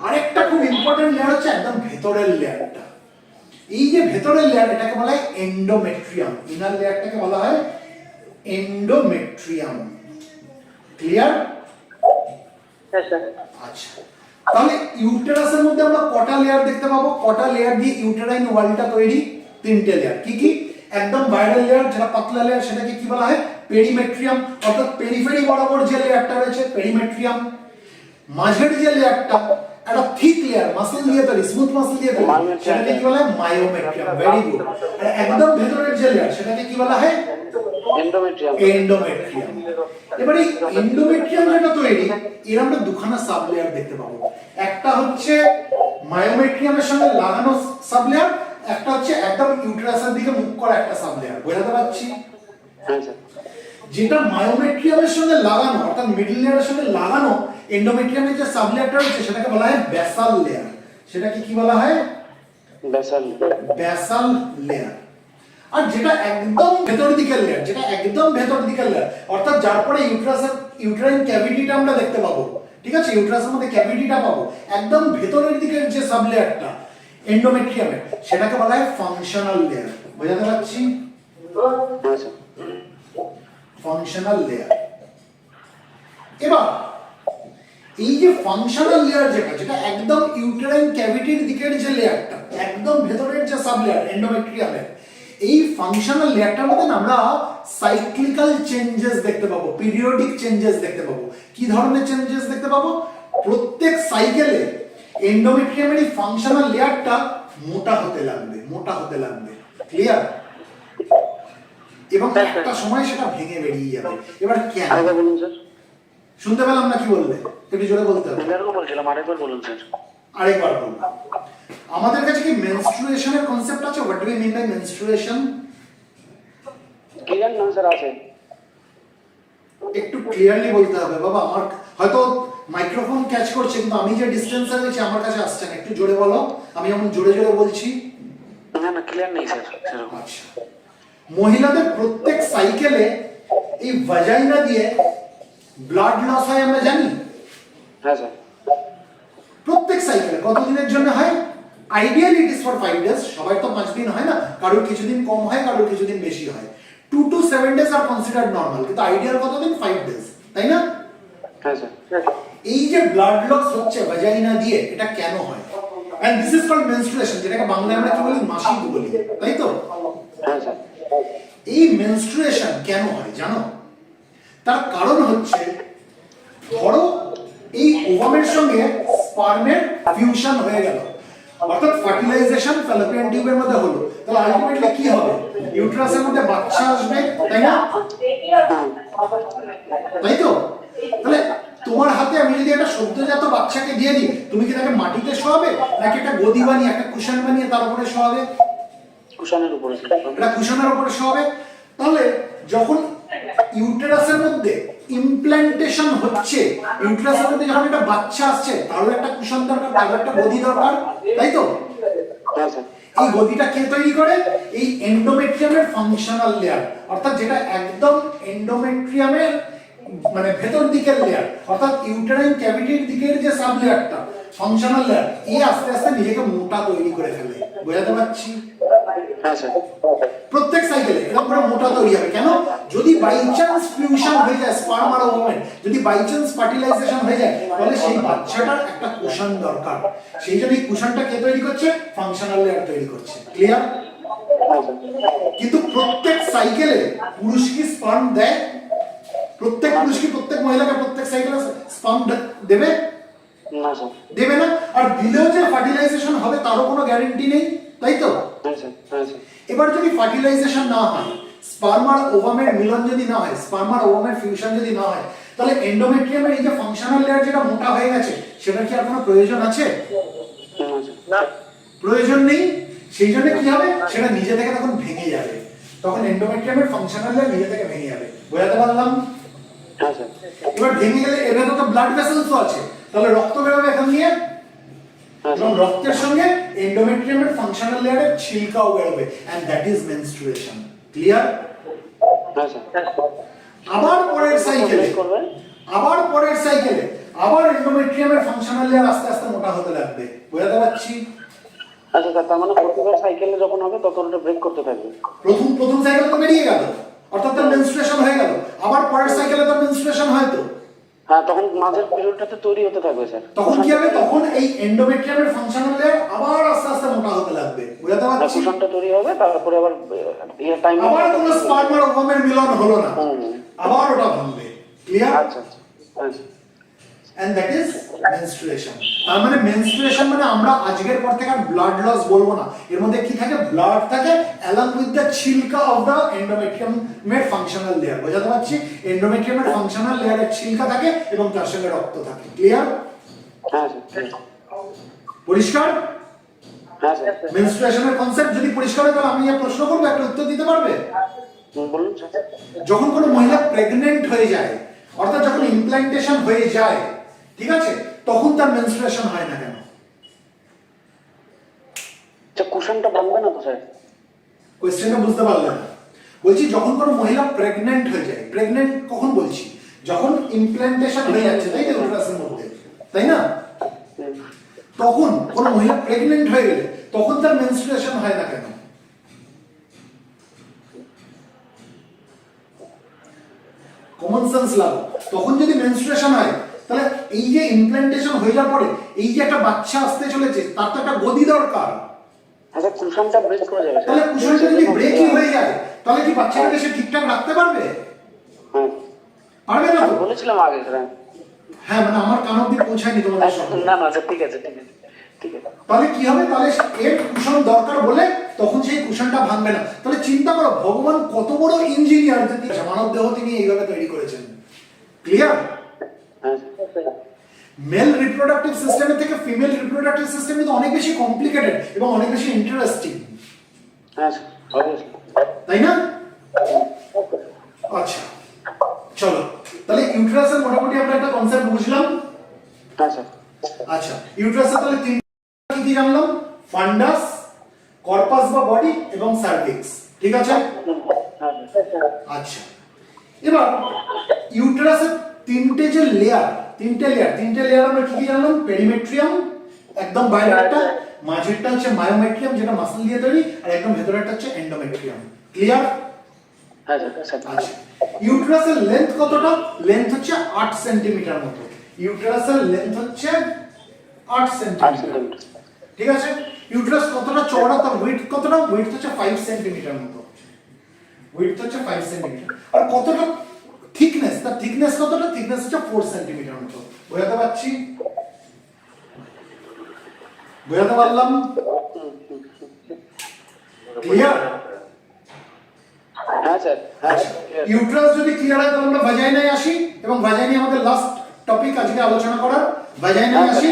আরেকটা খুব ইম্পর্টেন্ট লেয়ার হচ্ছে একদম ভেতরের লেয়ারটা। এই যে ভেতরের লেয়ার, এটাকে বলা হয় এন্ডোমেট্রিয়াম। ইনার লেয়ারটাকে বলা হয় এন্ডোমেট্রিয়াম। ক্লিয়ার? আচ্ছা, তাহলে ইউটেরাসের মধ্যে আমরা কটা লেয়ার দেখতে পাবো? কটা লেয়ার দিয়ে ইউটেরাইন ওয়ালটা তৈরি? তিনটে লেয়ার। কি কি? একদম বাইরের লেয়ার যেটা পাতলা লেয়ার, সেটাকে কি বলা হয়? পেরিমেট্রিয়াম, অর্থাৎ পেরিফেরি বরাবর যে লেয়ারটা রয়েছে পেরিমেট্রিয়াম। মাঝের যে লেয়ারটা একটা থিক লেয়ার, মাসল দিয়ে তৈরি, স্মুথ মাসল দিয়ে তৈরি, সেটাকে কি বলা হয়? মায়োমেট্রিয়াম। Very good. আর একদম ভেতরের যে লেয়ার, সেটাকে কি বলা হয়? এন্ডোমেট্রিয়াম। এন্ডোমেট্রিয়াম। এবারে এন্ডোমেট্রিয়াম যেটা তৈরি, এর আমরা দুখানা সাব লেয়ার দেখতে পাবো। একটা হচ্ছে মায়োমেট্রিয়ামের সঙ্গে লাগানো সাব লেয়ার, একটা হচ্ছে একদম ইউটেরাসের দিকে মুখ করা একটা সাব লেয়ার। বোঝাতে পারছি? হ্যাঁ স্যার। যেটা মায়োমেট্রিয়ামের সঙ্গে লাগানো, অর্থাৎ মিডল লেয়ারের সঙ্গে লাগানো এন্ডোমেট্রিয়ামের যে সাব লেয়ারটা রয়েছে, সেটাকে বলা হয় ব্যাসাল লেয়ার। সেটাকে কি বলা হয়? Basal layer. আর যেটা একদম ভেতর দিকের লেয়ার, যেটা একদম ভেতর দিকের লেয়ার, অর্থাৎ যার পরে ইউটেরাইন ক্যাভিটিটা আমরা দেখতে পাবো, ঠিক আছে? ইউটেরাসের মধ্যে ক্যাভিটিটা পাবো, একদম ভেতরের দিকের যে সাব লেয়ারটা এন্ডোমেট্রিয়ামের, সেটাকে বলা হয় ফাংশনাল লেয়ার। বোঝাতে পারছি? হ্যাঁ স্যার। Functional layer. এবার এই যে ফাংশনাল লেয়ার যেটা একদম ইউটেরাইন ক্যাভিটির দিকের যে লেয়ারটা, একদম ভেতরের যে সাব লেয়ার এন্ডোমেট্রিয়ামের, এই ফাংশনাল লেয়ারটার মধ্যে আমরা সাইক্লিক্যাল চেঞ্জেস দেখতে পাবো, পিরিয়ডিক চেঞ্জেস দেখতে পাবো। কি ধরনের চেঞ্জেস দেখতে পাবো? প্রত্যেক সাইকেলে এন্ডোমেট্রিয়ামের এই ফাংশনাল লেয়ারটা মোটা হতে লাগবে, মোটা হতে লাগবে। ক্লিয়ার? এবং একটা সময় সেটা ভেঙে বেরিয়ে যাবে। এবার কেন? আরেকবার বলুন স্যার। শুনতে পেলাম না, কি বললে? একটু জোরে বলতে হবে। এরকম বলছিলাম, আরেকবার বলুন স্যার। আরেকবার বলুন। আমাদের কাছে কি মেনস্ট্রুয়েশনের কনসেপ্ট আছে? What do you mean by menstruation? Clear না স্যার? আছে। একটু ক্লিয়ারলি বলতে হবে বাবা। আমার হয়তো মাইক্রোফোন ক্যাচ করছে, কিন্তু আমি যে ডিসটেন্সে রয়েছে আমার কাছে আসছে না। একটু জোরে বলো। আমি যেমন জোরে জোরে বলছি। না ক্লিয়ার নেই স্যার। আচ্ছা, মহিলাদের প্রত্যেক সাইকেলে এই ভাজাইনা দিয়ে ব্লাড লস হয়, আমরা জানি। হ্যাঁ স্যার। প্রত্যেক সাইকেলে কতদিনের জন্য হয়? Ideally it is for 5 days, সবাই তো 5 দিন হয় না, কারোর কিছুদিন কম হয়, কারোর কিছুদিন বেশি হয়। 2 to 7 days R considered normal, কিন্তু আইডিয়াল কতদিন? 5 ডেজ, তাই না? হ্যাঁ স্যার। এই যে ব্লাড লস হচ্ছে ভাজাইনা দিয়ে, এটা কেন হয়? And this is called menstruation, যেটাকে বাংলায় আমরা কি বলি? মাসিক বলি, তাই তো? হ্যাঁ স্যার। এই মেনস্ট্রুয়েশন কেন হয় জানো? তার কারণ হচ্ছে, ধরো এই ওভামের সঙ্গে স্পার্মের ফিউশন হয়ে গেল, অর্থাৎ ফার্টিলাইজেশন ফ্যালোপিয়ান টিউবের মধ্যে হলো, তাহলে আলটিমেটলি কি হবে? ইউটেরাসের মধ্যে বাচ্চা আসবে, তাই না? তাই তো? তাহলে তোমার হাতে আমি যদি একটা সদ্যজাত বাচ্চাকে দিয়ে দিই, তুমি কি তাকে মাটিতে শোয়াবে, নাকি একটা গদি বানিয়ে, একটা কুশন বানিয়ে তার উপরে শোয়াবে? কুশনের উপরে এটা কুশনের উপরে শোয়াবে। তাহলে যখন ইউটেরাসের মধ্যে ইমপ্ল্যান্টেশন হচ্ছে, ইউটেরাসের মধ্যে যখন একটা বাচ্চা আসছে, তারও একটা কুশন দরকার, তারও একটা গদি দরকার, তাই তো? হ্যাঁ স্যার। এই গদিটা কে তৈরি করে? এই এন্ডোমেট্রিয়ামের ফাংশনাল লেয়ার, অর্থাৎ যেটা একদম এন্ডোমেট্রিয়ামের মানে ভেতর দিকের লেয়ার, অর্থাৎ ইউটেরাইন ক্যাভিটির দিকের যে সাব লেয়ারটা, ফাংশনাল লেয়ার, এই আস্তে আস্তে নিজেকে মোটা তৈরি করে ফেলে। বোঝাতে পারছি? হ্যাঁ স্যার। প্রত্যেক সাইকেলে এরকম করে মোটা তৈরি হবে। কেন? যদি বাই চান্স ফিউশন হয়ে যায় স্পার্ম আর ওভামের, যদি বাই চান্স ফার্টিলাইজেশন হয়ে যায়, তাহলে সেই বাচ্চাটার একটা কুশন দরকার। সেই জন্য এই কুশনটা কে তৈরি করছে? ফাংশনাল লেয়ার তৈরি করছে। ক্লিয়ার? হ্যাঁ স্যার। কিন্তু প্রত্যেক সাইকেলে পুরুষ কি স্পার্ম দেয়? প্রত্যেক পুরুষ কি প্রত্যেক মহিলাকে প্রত্যেক সাইকেলে স্পার্ম দেবে? না স্যার। দেবে না। আর দিলেও যে ফার্টিলাইজেশন হবে তারও কোনো গ্যারান্টি নেই, তাই তো? হ্যাঁ স্যার। হ্যাঁ স্যার। এবার যদি ফার্টিলাইজেশন না হয়, স্পার্ম আর ওভামের মিলন যদি না হয়, স্পার্ম আর ওভামের ফিউশন যদি না হয়, তাহলে এন্ডোমেট্রিয়ামের এই যে ফাংশনাল লেয়ার যেটা মোটা হয়ে গেছে, সেটা কি আর কোনো প্রয়োজন আছে? না। প্রয়োজন নেই। সেই জন্য কি হবে? সেটা নিজে থেকে তখন ভেঙে যাবে, তখন এন্ডোমেট্রিয়ামের ফাংশনাল লেয়ার নিজে থেকে ভেঙে যাবে। বোঝাতে পারলাম? হ্যাঁ স্যার। এবার ভেঙে গেলে এর ভেতরে তো ব্লাড ভেসেলসও আছে, তাহলে রক্ত বেরোবে এখান দিয়ে, এবং রক্তের সঙ্গে এন্ডোমেট্রিয়ামের ফাংশনাল লেয়ারের ছিলকাও বেরোবে, and that is menstruation. Clear? হ্যাঁ স্যার। আবার পরের সাইকেলে, আবার পরের সাইকেলে আবার এন্ডোমেট্রিয়ামের ফাংশনাল লেয়ার আস্তে আস্তে মোটা হতে লাগবে। বোঝাতে পারছি? আচ্ছা স্যার, তার মানে প্রতিবার সাইকেলে যখন হবে তখন ওটা ব্রেক করতে থাকবে। প্রথম সাইকেল তো বেরিয়ে গেল, অর্থাৎ তার মেনস্ট্রুয়েশন হয়ে গেল। আবার পরের সাইকেলে তার মেনস্ট্রুয়েশন হয় তো, হ্যাঁ, তখন মাঝের পিরিয়ডটাতে তৈরি হতে থাকবে স্যার। তখন কি হবে? তখন এই এন্ডোমেট্রিয়ামের ফাংশনাল লেয়ার আবার আস্তে আস্তে মোটা হতে লাগবে। বোঝাতে পারছি? কুশনটা তৈরি হবে, তারপরে আবার টাইম আবার কোনো স্পার্ম আর ওভামের মিলন হলো না, আবার ওটা ভাঙবে। ক্লিয়ার? আচ্ছা আচ্ছা। হ্যাঁ sir. and that is menstruation। তার মানে menstruation মানে আমরা আজকের পর থেকে আর ব্লাড লস বলবো না, এর মধ্যে কি থাকে? ব্লাড থাকে along with the ছিলকা of the endometrium এর functional layer। বোঝাতে পারছি? endometrium এর functional layer এর ছিলকা থাকে এবং তার সঙ্গে রক্ত থাকে। ক্লিয়ার? হ্যাঁ স্যার। পরিষ্কার? হ্যাঁ স্যার। menstruation এর কনসেপ্ট যদি পরিষ্কার হয়, তাহলে আমি এই প্রশ্ন করব, একটা উত্তর দিতে পারবে? বলুন স্যার। যখন কোনো মহিলা প্রেগন্যান্ট হয়ে যায়, অর্থাৎ যখন ইমপ্ল্যান্টেশন হয়ে যায়, ঠিক আছে, তখন তার মেনস্ট্রুয়েশন হয় না কেন? আচ্ছা, কুশনটা ভাঙবে না তো স্যার? কোশ্চেনটা বুঝতে পারলেন না? বলছি যখন কোনো মহিলা প্রেগন্যান্ট হয়ে যায়, প্রেগন্যান্ট কখন বলছি? যখন ইমপ্ল্যান্টেশন হয়ে যাচ্ছে, তাই তো, ইউটেরাসের মধ্যে, তাই না? তখন কোনো মহিলা প্রেগন্যান্ট হয়ে গেলে তখন তার মেনস্ট্রুয়েশন হয় না কেন? কমন সেন্স লাগো। তখন যদি মেনস্ট্রুয়েশন হয়, তাহলে এই যে ইমপ্ল্যান্টেশন হয়ে যাওয়ার পরে এই যে একটা বাচ্চা আসতে চলেছে, তার তো একটা গদি দরকার। আচ্ছা, কুশনটা ব্রেক করে যাবে স্যার। তাহলে কুশনটা যদি ব্রেকই হয়ে যায়, তাহলে কি বাচ্চাটাকে সে ঠিকঠাক রাখতে পারবে? হ্যাঁ, পারবে না তো? বলেছিলাম আগে স্যার। হ্যাঁ, মানে আমার কান অব্দি পৌঁছায়নি তোমাদের সঙ্গে। না না স্যার, ঠিক আছে ঠিক আছে ঠিক আছে। তাহলে কি হবে? তাহলে এর কুশন দরকার বলে তখন সেই কুশনটা ভাঙবে না। তাহলে চিন্তা করো, ভগবান কত বড় ইঞ্জিনিয়ার যে মানব দেহ তিনি এইভাবে তৈরি করেছেন। ক্লিয়ার? হ্যাঁ মেল রিপ্রোডাক্টিভ সিস্টেমের থেকে ফিমেল রিপ্রোডাক্টিভ সিস্টেম কিন্তু অনেক বেশি কমপ্লিকেটেড এবং অনেক বেশি ইন্টারেস্টিং, হ্যাঁ স্যার, অবশ্যই। তাই না? আচ্ছা, চলো তাহলে ইউটেরাসের মোটামুটি আমরা একটা কনসেপ্ট বুঝলাম। হ্যাঁ স্যার। আচ্ছা, ইউটেরাসের তাহলে তিনটা কি জানলাম? ফান্ডাস, কর্পাস বা বডি এবং সার্ভিক্স। ঠিক আছে? আচ্ছা, এবার ইউটেরাসের তিনটে লেয়ার আমরা কি কি জানলাম? পেরিমেট্রিয়াম একদম বাইরে একটা, মাঝেরটা হচ্ছে মায়োমেট্রিয়াম যেটা মাসল দিয়ে তৈরি, আর একদম ভেতরেরটা হচ্ছে এন্ডোমেট্রিয়াম। ক্লিয়ার? হ্যাঁ স্যার। আচ্ছা, ইউটেরাসের লেন্থ কতটা? লেন্থ হচ্ছে 8 সেন্টিমিটার মতো। ইউটেরাসের লেন্থ হচ্ছে 8 সেন্টিমিটার। ঠিক আছে? ইউটেরাস কতটা চওড়া, তার উইডথ কতটা? উইডথ হচ্ছে 5 সেন্টিমিটার মতো। উইডথ হচ্ছে 5 সেন্টিমিটার। আর কতটা থিকনেস? তার থিকনেস কতটা? থিকনেস হচ্ছে 4 সেন্টিমিটার মতো। বোঝাতে পারছি? বোঝাতে পারলাম? ক্লিয়ার? হ্যাঁ স্যার। ইউটেরাস যদি ক্লিয়ার হয় তাহলে আমরা ভাজাইনায় আসি, এবং ভাজাইনায় আমাদের লাস্ট টপিক আজকে আলোচনা করার। ভাজাইনায় আসি।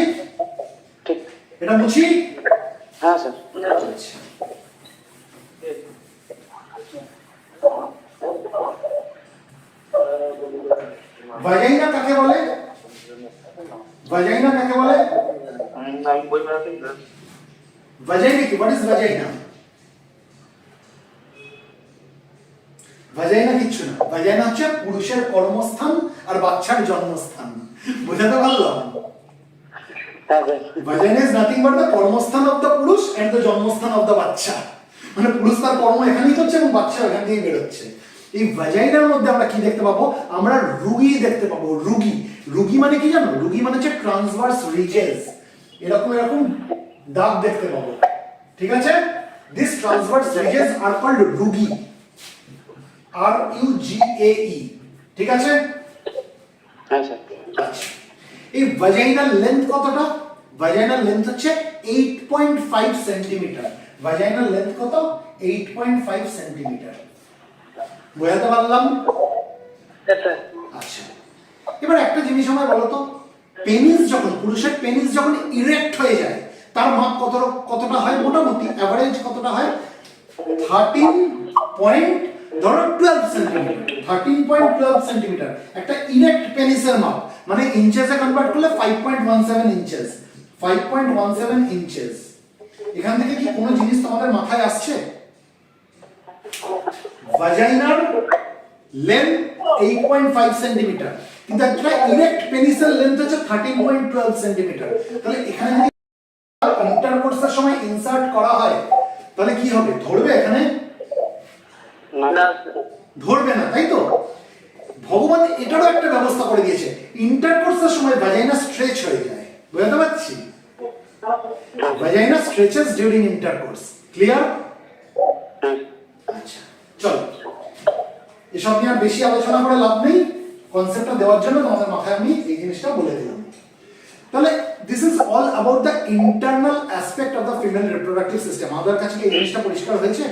ঠিক। এটা বুঝি? হ্যাঁ স্যার। আচ্ছা, ভাজাইনা কাকে বলে? ভাজাইনা কাকে বলে? আমি বই পড়াতে ভাজাইনা কি? What is ভাজাইনা? ভাজাইনা কিচ্ছু না। ভাজাইনা হচ্ছে পুরুষের কর্মস্থান আর বাচ্চার জন্মস্থান। বুঝাতে পারলাম? হ্যাঁ sir. Vagina is nothing but the কর্মস্থান of the পুরুষ and the জন্মস্থান of the বাচ্চা। মানে পুরুষ তার কর্ম এখানেই করছে এবং বাচ্চা এখান থেকে বেরোচ্ছে। এই ভাজাইনার মধ্যে আমরা কি দেখতে পাবো? আমরা রুগী দেখতে পাবো। রুগী, রুগী মানে কি জানো? রুগী মানে হচ্ছে ট্রান্সভার্স রিজেস, এরকম এরকম দাগ দেখতে পাবো। ঠিক আছে? This transverse rises are called রুগী, RUGAE। ঠিক আছে? হ্যাঁ স্যার। আচ্ছা, এই ভাজাইনাল লেন্থ কতটা? ভাজাইনাল লেন্থ হচ্ছে 8.5 সেন্টিমিটার। ভাজাইনাল লেন্থ কত? 8.5 সেন্টিমিটার। বোঝাতে পারলাম? আচ্ছা, এবার একটা জিনিস আমার বলো তো, পেনিস যখন, পুরুষের পেনিস যখন ইরেক্ট হয়ে যায় তার মাপ কতটা হয়? মোটামুটি অ্যাভারেজ কতটা হয়? 13.12 সেন্টিমিটার। 13.12 সেন্টিমিটার একটা ইরেক্ট পেনিসের মাপ, মানে ইঞ্চেসে কনভার্ট করলে 5.17 ইঞ্চেস। 5.17 ইঞ্চেস। এখান থেকে কি কোনো জিনিস তোমাদের মাথায় আসছে? ভাজাইনার লেন্থ 8.5 সেন্টিমিটার, কিন্তু একটা ইরেক্ট পেনিসের লেন্থ হচ্ছে 13.12 সেন্টিমিটার। তাহলে এখানে যদি ইন্টারকোর্সের সময় ইনসার্ট করা হয় তাহলে কি হবে? ধরবে এখানে? না। ধরবে না, তাই তো? ভগবান এটারও একটা ব্যবস্থা করে দিয়েছে, ইন্টারকোর্সের সময় ভাজাইনা স্ট্রেচ হয়ে যায়। বুঝতে পারছি? Vagina stretches during intercourse. Clear? আচ্ছা, চলো, এসব নিয়ে আর বেশি আলোচনা করে লাভ নেই। কনসেপ্টটা দেওয়ার জন্য তোমাদের মাথায় আমি এই জিনিসটা বলে দিলাম। তাহলে this is all about the internal aspect of the female reproductive system. আমাদের কাছে কি এই জিনিসটা পরিষ্কার হয়েছে?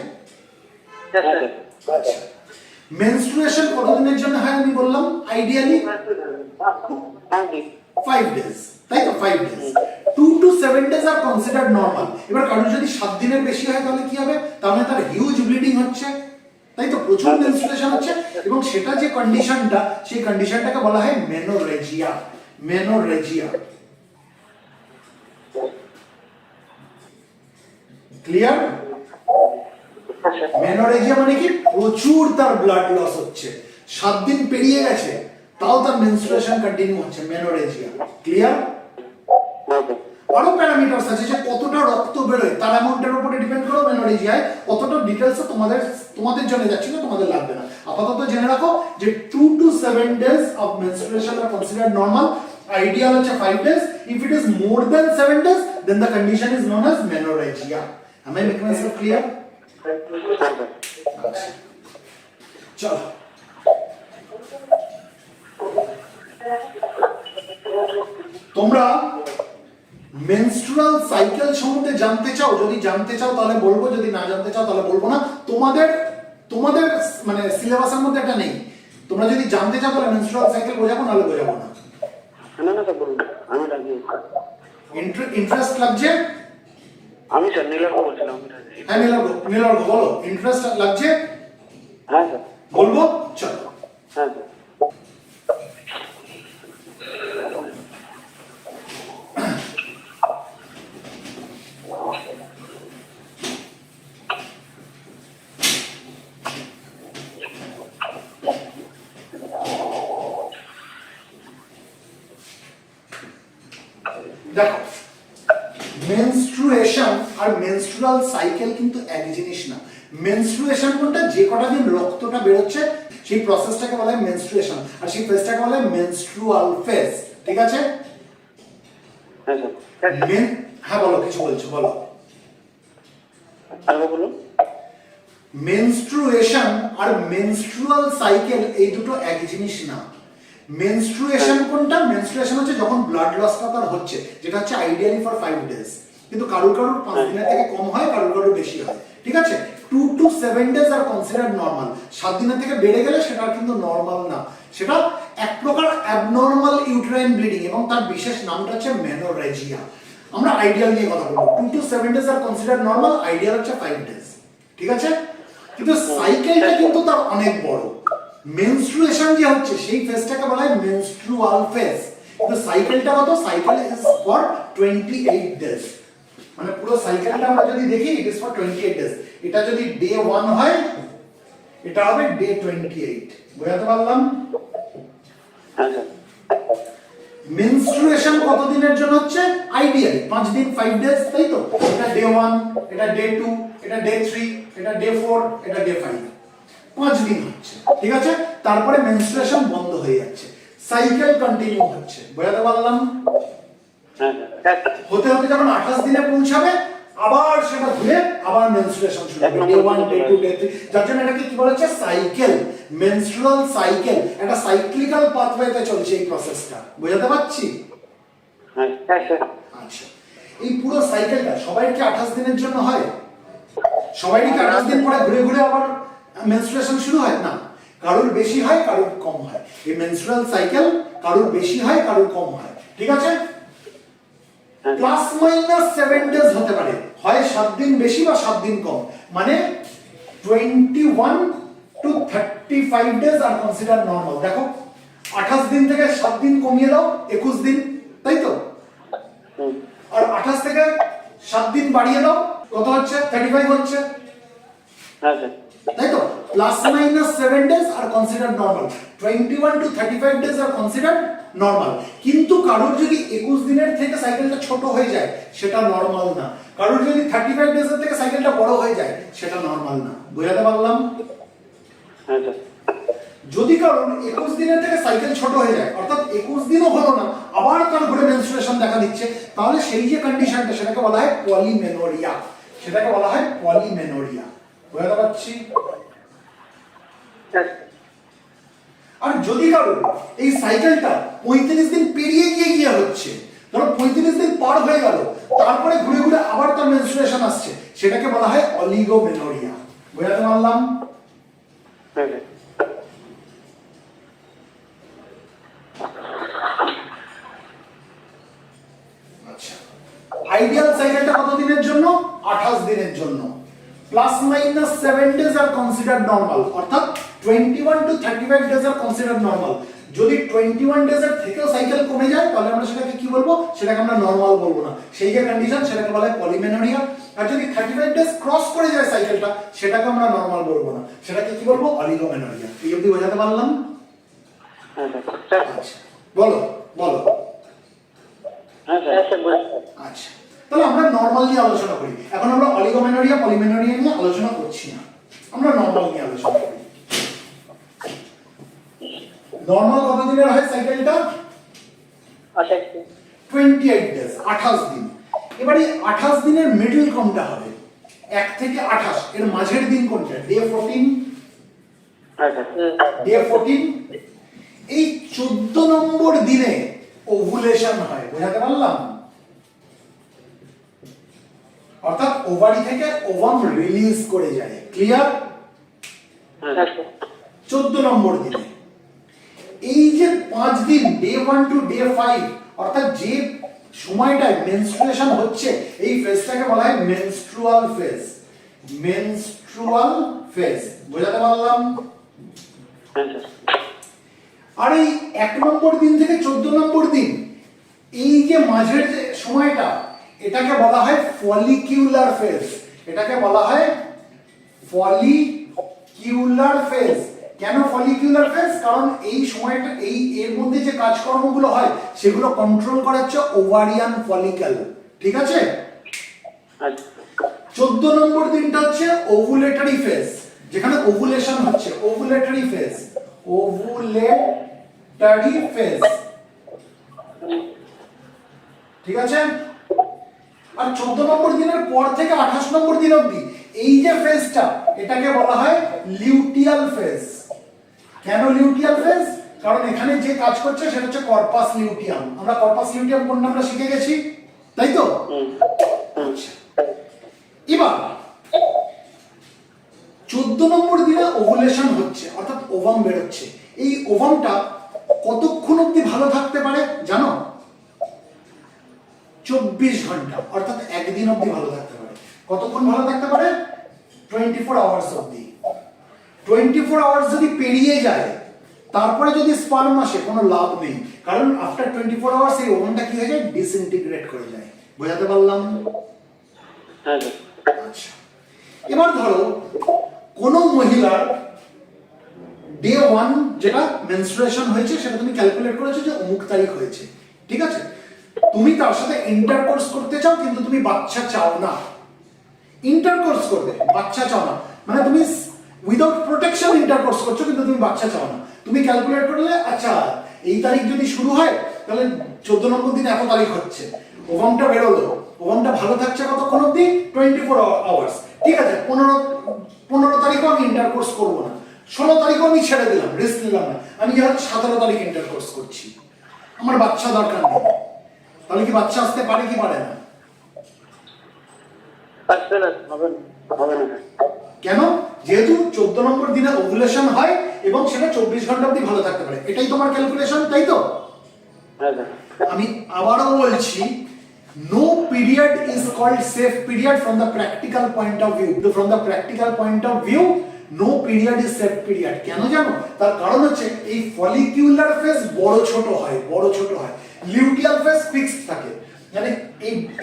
আচ্ছা, মেনস্ট্রুয়েশন কতদিনের জন্য হয় আমি বললাম? আইডিয়ালি 5 ডেজ, তাই তো? 5 days. 2 to 7 days R considered normal. এবার কারণ যদি 7 দিনের বেশি হয় তাহলে কি হবে? তাহলে তার হিউজ ব্লিডিং হচ্ছে, তাই তো? প্রচুর মেনস্ট্রুয়েশন হচ্ছে, এবং সেটা যে কন্ডিশনটা, সেই কন্ডিশনটাকে বলা হয় মেনোরেজিয়া। মেনোরেজিয়া। ক্লিয়ার? মেনোরেজিয়া মানে কি? প্রচুর তার ব্লাড লস হচ্ছে, 7 দিন পেরিয়ে গেছে তাও তার মেনস্ট্রুয়েশন কন্টিনিউ হচ্ছে। মেনোরেজিয়া। ক্লিয়ার? আরো প্যারামিটারস আছে, যে কতটা রক্ত বেরোয় তার অ্যামাউন্টের উপরে ডিপেন্ড করে মেনোরেজিয়ায়। কতটা ডিটেইলস তোমাদের জন্য যাচ্ছে না, তোমাদের লাগবে না। আপাতত জেনে রাখো যে 2 to 7 days of menstruation are considered normal. Ideal হচ্ছে 5 days. If it is more than 7 days then the condition is known as menorrhagia. Am I making myself clear? চলো, তোমরা মেনস্ট্রুয়াল সাইকেল সম্বন্ধে জানতে চাও? যদি জানতে চাও তাহলে বলবো, যদি না জানতে চাও তাহলে বলবো না। তোমাদের মানে সিলেবাসের মধ্যে এটা নেই। তোমরা যদি জানতে চাও তাহলে মেনস্ট্রুয়াল সাইকেল বোঝাবো, নাহলে বোঝাবো না। না না স্যার বলুন, আমি রাজি। ইন্টারেস্ট লাগছে? আমি স্যার নীলার্ঘ বলছিলাম। হ্যাঁ নীলার্ঘ বলো, ইন্টারেস্ট লাগছে? হ্যাঁ স্যার বলবো? চলো। হ্যাঁ স্যার। দেখো, মেনস্ট্রুয়েশন আর মেনস্ট্রুয়াল সাইকেল কিন্তু এক জিনিস না। মেনস্ট্রুয়েশন কোনটা, যে কটা দিন রক্তটা বেরোচ্ছে সেই প্রসেসটাকে বলা হয় মেনস্ট্রুয়েশন, আর সেই ফেজটাকে বলা হয় মেনস্ট্রুয়াল ফেজ। ঠিক আছে? হ্যাঁ স্যার। হ্যাঁ বলো, কিছু বলছো বলো। আরেকবার বলুন। মেনস্ট্রুয়েশন আর মেনস্ট্রুয়াল সাইকেল এই দুটো এক জিনিস না। মেনস্ট্রুয়েশন কোনটা? মেনস্ট্রুয়েশন হচ্ছে যখন ব্লাড লসটা তার হচ্ছে, যেটা হচ্ছে আইডিয়ালি ফর 5 ডেজ, কিন্তু কারুর 5 দিনের থেকে কম হয়, কারুর বেশি হয়। ঠিক আছে? 2 to 7 days R considered normal. 7 দিনের থেকে বেড়ে গেলে সেটা কিন্তু নরমাল না, সেটা এক প্রকার অ্যাবনর্মাল ইউটেরাইন ব্লিডিং, এবং তার বিশেষ নামটা হচ্ছে মেনোরেজিয়া। আমরা আইডিয়াল নিয়ে কথা বলবো। 2 to 7 days R considered normal, ideal হচ্ছে 5 ডেজ। ঠিক আছে? কিন্তু সাইকেলটা কিন্তু তার অনেক বড়। মেনস্ট্রুয়েশন যে হচ্ছে সেই ফেজটাকে বলা হয় মেনস্ট্রুয়াল ফেজ, কিন্তু সাইকেলটা কত? Cycle is for 28 days. মানে পুরো সাইকেলটা আমরা যদি দেখি, ইট ইজ ফর 28 ডেজ। এটা যদি ডে 1 হয়, এটা হবে ডে 28। বুঝাতে পারলাম? হ্যাঁ স্যার। মেনস্ট্রুয়েশন কত দিনের জন্য হচ্ছে? আইডিয়ালি 5 দিন 5 ডেজ, তাই তো? এটা ডে 1, এটা ডে 2, এটা ডে 3, এটা ডে 4, এটা ডে 5। 5 দিন হচ্ছে। ঠিক আছে? তারপরে মেনস্ট্রুয়েশন বন্ধ হয়ে যাচ্ছে, সাইকেল কন্টিনিউ হচ্ছে। বুঝাতে পারলাম? হ্যাঁ স্যার। হতে হতে যখন 28 দিনে পৌঁছাবে, আবার সেটা ঘুরে আবার মেনস্ট্রুয়েশন শুরু হবে, ডে 1, ডে 2, ডে 3। যার জন্য এটাকে কি বলা হচ্ছে? Cycle, menstrual cycle. একটা সাইক্লিক্যাল পাথওয়েতে চলছে এই প্রসেসটা। বুঝাতে পারছি? হ্যাঁ স্যার। আচ্ছা, এই পুরো সাইকেলটা সবাই কি 28 দিনের জন্য হয়? সবাই কি 28 দিন পরে ঘুরে ঘুরে আবার মেনস্ট্রুয়েশন শুরু হয়? না, কারোর বেশি হয়, কারোর কম হয়। এই মেনস্ট্রুয়াল সাইকেল কারোর বেশি হয়, কারোর কম হয়। ঠিক আছে? প্লাস মাইনাস 7 ডেজ হতে পারে, হয় 7 দিন বেশি বা 7 দিন কম। মানে 21 to 35 days are consider normal. দেখো, 28 দিন থেকে 7 দিন কমিয়ে দাও, 21 দিন, তাই তো? আর 28 থেকে 7 দিন বাড়িয়ে দাও, কত হচ্ছে? 35 হচ্ছে, হ্যাঁ স্যার। তাই তো? Plus minus 7 days are consider normal. 21 to 35 days are consider normal. কিন্তু কারোর যদি 21 দিনের থেকে সাইকেলটা ছোট হয়ে যায়, সেটা নরমাল না। কারোর যদি 35 ডেজের থেকে সাইকেলটা বড় হয়ে যায়, সেটা নরমাল না। বুঝাতে পারলাম? হ্যাঁ স্যার। যদি কারোর 21 দিনের থেকে সাইকেল ছোট হয়ে যায়, অর্থাৎ 21 দিনও হলো না, আবার তার ঘরে মেনস্ট্রুয়েশন দেখা দিচ্ছে, তাহলে সেই যে কন্ডিশনটা, সেটাকে বলা হয় পলিমেনোরিয়া। সেটাকে বলা হয় পলিমেনোরিয়া। বুঝাতে পারছি? আর যদি কারো এই সাইকেলটা 35 দিন পেরিয়ে গিয়ে হচ্ছে, ধরো 35 দিন পার হয়ে গেল, তারপরে ঘুরে ঘুরে আবার তার মেনস্ট্রুয়েশন আসছে, সেটাকে বলা হয় অলিগোমেনোরিয়া। বুঝাতে পারলাম? হ্যাঁ স্যার। আচ্ছা, আইডিয়াল সাইকেলটা কত দিনের জন্য? 28 দিনের জন্য। Plus minus 7 days are consider normal, অর্থাৎ 21 to 35 days are consider normal. যদি 21 ডেজের থেকেও সাইকেল কমে যায়, তাহলে আমরা সেটাকে কি বলবো? সেটাকে আমরা নরমাল বলবো না, সেই যে কন্ডিশন, সেটাকে বলা হয় পলিমেনোরিয়া। আর যদি 35 ডেজ ক্রস করে যায় সাইকেলটা, সেটাকে আমরা নরমাল বলবো না, সেটাকে কি বলবো? অলিগোমেনোরিয়া। এই অবধি বোঝাতে পারলাম? হ্যাঁ স্যার। আচ্ছা, বলো বলো। হ্যাঁ স্যার। আচ্ছা, তাহলে আমরা নরমাল নিয়ে আলোচনা করি। এখন আমরা অলিগোমেনোরিয়া, পলিমেনোরিয়া নিয়ে আলোচনা করছি না, আমরা নরমাল নিয়ে আলোচনা করি। নরমাল কত দিনের হয় সাইকেলটা? 28 ডেজ, 28 দিন। এবারে 28 দিনের মিডল কোনটা হবে? 1 থেকে 28 এর মাঝের দিন কোনটা? ডে 14। হ্যাঁ স্যার। ডে 14, এই 14 নম্বর দিনে ওভুলেশন হয়। বুঝাতে পারলাম? অর্থাৎ ওভারি থেকে ওভাম রিলিজ করে যায়। ক্লিয়ার? হ্যাঁ স্যার। 14 নম্বর দিনে। এই যে 5 দিন, ডে 1 টু ডে 5, অর্থাৎ যে সময়টায় মেনস্ট্রুয়েশন হচ্ছে, এই ফেজটাকে বলা হয় মেনস্ট্রুয়াল ফেজ। Menstrual phase. বুঝাতে পারলাম? হ্যাঁ স্যার। আর এই 1 নম্বর দিন থেকে 14 নম্বর দিন, এই যে মাঝের যে সময়টা, এটাকে বলা হয় ফলিকিউলার ফেজ। এটাকে বলা হয় ফলিকিউলার ফেজ। কেন ফলিকিউলার ফেজ? কারণ এই সময়টা, এই এর মধ্যে যে কাজকর্মগুলো হয়, সেগুলো কন্ট্রোল করা হচ্ছে ওভারিয়ান ফলিকল। ঠিক আছে? আচ্ছা 14 নম্বর দিনটা হচ্ছে ওভুলেটরি ফেজ, যেখানে ওভুলেশন হচ্ছে, ওভুলেটরি ফেজ, ওভুলেটরি ফেজ, ঠিক আছে। আর 14 নম্বর দিনের পর থেকে 28 নম্বর দিন অবধি এই যে ফেজটা, এটাকে বলা হয় লিউটিয়াল ফেজ। কেন লিউটিয়াল ফেজ? কারণ এখানে যে কাজ করছে সেটা হচ্ছে কর্পাস লিউটিয়াম। আমরা কর্পাস লিউটিয়াম কোন নামটা শিখে গেছি, তাই তো? আচ্ছা, এবার 14 নম্বর দিনে ওভুলেশন হচ্ছে, অর্থাৎ ওভাম বেরোচ্ছে। এই ওভামটা কতক্ষণ অবধি ভালো থাকতে পারে জানো? 24 ঘন্টা, অর্থাৎ একদিন অবধি ভালো থাকতে পারে। কতক্ষণ ভালো থাকতে পারে? 24 আওয়ার্স অবধি। 24 আওয়ার্স যদি পেরিয়ে যায়, তারপরে যদি স্পার্ম আসে, কোনো লাভ নেই, কারণ আফটার 24 আওয়ার্স এই ওভামটা কি হয়ে যায়? ডিসইন্টিগ্রেট করে যায়। বোঝাতে পারলাম? হ্যাঁ আচ্ছা, এবার ধরো কোন মহিলার ডে 1 যেটা মেনস্ট্রুয়েশন হয়েছে, সেটা তুমি ক্যালকুলেট করেছো যে অমুক তারিখ হয়েছে, ঠিক আছে। তুমি তার সাথে ইন্টারকোর্স করতে চাও, কিন্তু তুমি বাচ্চা চাও না। ইন্টারকোর্স করবে, বাচ্চা চাও না, মানে তুমি উইদাউট প্রোটেকশন ইন্টারকোর্স করছো, কিন্তু তুমি বাচ্চা চাও না। তুমি ক্যালকুলেট করলে, আচ্ছা এই তারিখ যদি শুরু হয়, তাহলে 14 নম্বর দিন এত তারিখ হচ্ছে, ওভামটা বেরোলো, ওভামটা ভালো থাকছে কতক্ষণ অবধি? 24 আওয়ার্স, ঠিক আছে। 15 তারিখও আমি ইন্টারকোর্স করবো না, 16 তারিখও আমি ছেড়ে দিলাম, রিস্ক নিলাম না, আমি যেহেতু 17 তারিখ ইন্টারকোর্স করছি, আমার বাচ্চা দরকার নেই, তাহলে কি বাচ্চা আসতে পারে কি পারে না? হবে না। কেন? যেহেতু 14 নম্বর দিনে ওভুলেশন হয় এবং সেটা 24 ঘন্টা অবধি ভালো থাকতে পারে, এটাই তোমার ক্যালকুলেশন, তাই তো? আমি আবারও বলছি, no period is called safe period from the practical point of view. From the practical point of view, no period is safe period. কেন জানো? তার কারণ হচ্ছে এই ফলিকিউলার ফেজ বড় ছোট হয়, বড় ছোট হয়, লিউটিয়াল ফেজ ফিক্সড থাকে। মানে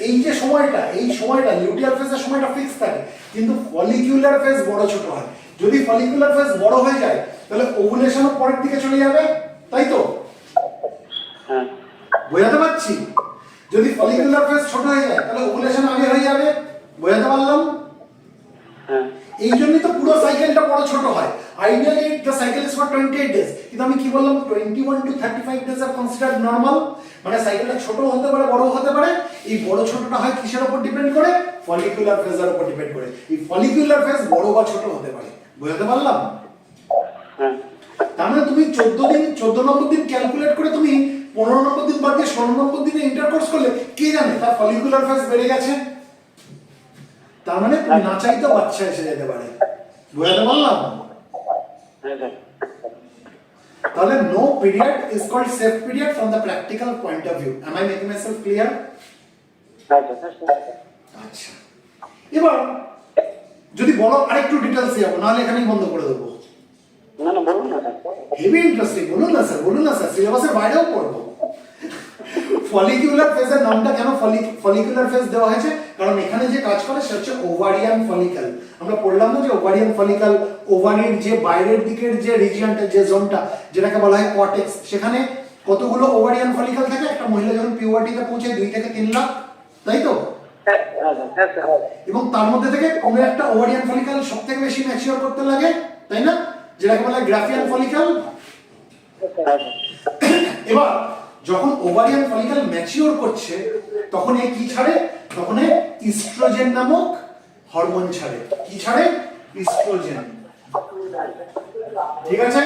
এই যে সময়টা, এই সময়টা লিউটিয়াল ফেজের সময়টা ফিক্সড থাকে, কিন্তু ফলিকিউলার ফেজ বড় ছোট হয়। যদি ফলিকিউলার ফেজ বড় হয়ে যায়, তাহলে ওভুলেশনও পরের দিকে চলে যাবে, তাই তো? হ্যাঁ বোঝাতে পারছি? যদি ফলিকুলার ফেজ ছোট হয়ে যায়, তাহলে ওভুলেশন আগে হয়ে যাবে। বোঝাতে পারলাম? হ্যাঁ এই জন্যই তো পুরো সাইকেলটা বড় ছোট হয়। Ideally the cycle is for 28 days, কিন্তু আমি কি বললাম? 21 to 35 ডেজ আর কনসিডারড নরমাল। মানে সাইকেলটা ছোট হতে পারে, বড় হতে পারে। এই বড় ছোটটা হয় কিসের উপর ডিপেন্ড করে? ফলিকুলার ফেজের উপর ডিপেন্ড করে। এই ফলিকুলার ফেজ বড় বা ছোট হতে পারে। বোঝাতে পারলাম? হ্যাঁ তার মানে তুমি 14 নম্বর দিন ক্যালকুলেট করে তুমি 15 নম্বর দিন বাদ দিয়ে 16 নম্বর দিনে ইন্টারকোর্স করলে, কে জানে তার ফলিকুলার ফেজ বেড়ে গেছে। তার মানে তুমি না চাইতেও বাচ্চা এসে যেতে পারে। বুঝতে পারলাম? তাহলে no period is called safe period from the practical point of view. Am I making myself clear? আচ্ছা, এবার যদি বলো আরেকটু ডিটেইলস যাবো, নাহলে এখানেই বন্ধ করে দেবো। না না বলুন না স্যার। হেভি ইন্টারেস্টিং, বলুন না স্যার, বলুন না স্যার, সিলেবাসের বাইরেও পড়বো। ফলিকুলার ফেজের নামটা কেন ফলিকুলার ফেজ দেওয়া হয়েছে? কারণ এখানে যে কাজ করে সেটা হচ্ছে ওভারিয়ান ফলিকল। আমরা পড়লাম না যে ওভারিয়ান ফলিকল, ওভারির যে বাইরের দিকের যে রিজিয়নটা, যে জোনটা, যেটাকে বলা হয় কর্টেক্স, সেখানে কতগুলো ওভারিয়ান ফলিকল থাকে? একটা মহিলা যখন পিউবার্টিতে পৌঁছে 2 থেকে 3 লাখ, তাই তো? এবং তার মধ্যে থেকে কোনো একটা ওভারিয়ান ফলিকল সবথেকে বেশি ম্যাচিওর করতে লাগে, তাই না? যেটাকে বলা হয় গ্রাফিয়ান ফলিকল। এবার যখন ওভারিয়ান ফলিকল ম্যাচিওর করছে, তখন এ কি ছাড়ে? তখন এ ইস্ট্রোজেন নামক হরমোন ছাড়ে। কি ছাড়ে? ইস্ট্রোজেন। ঠিক আছে?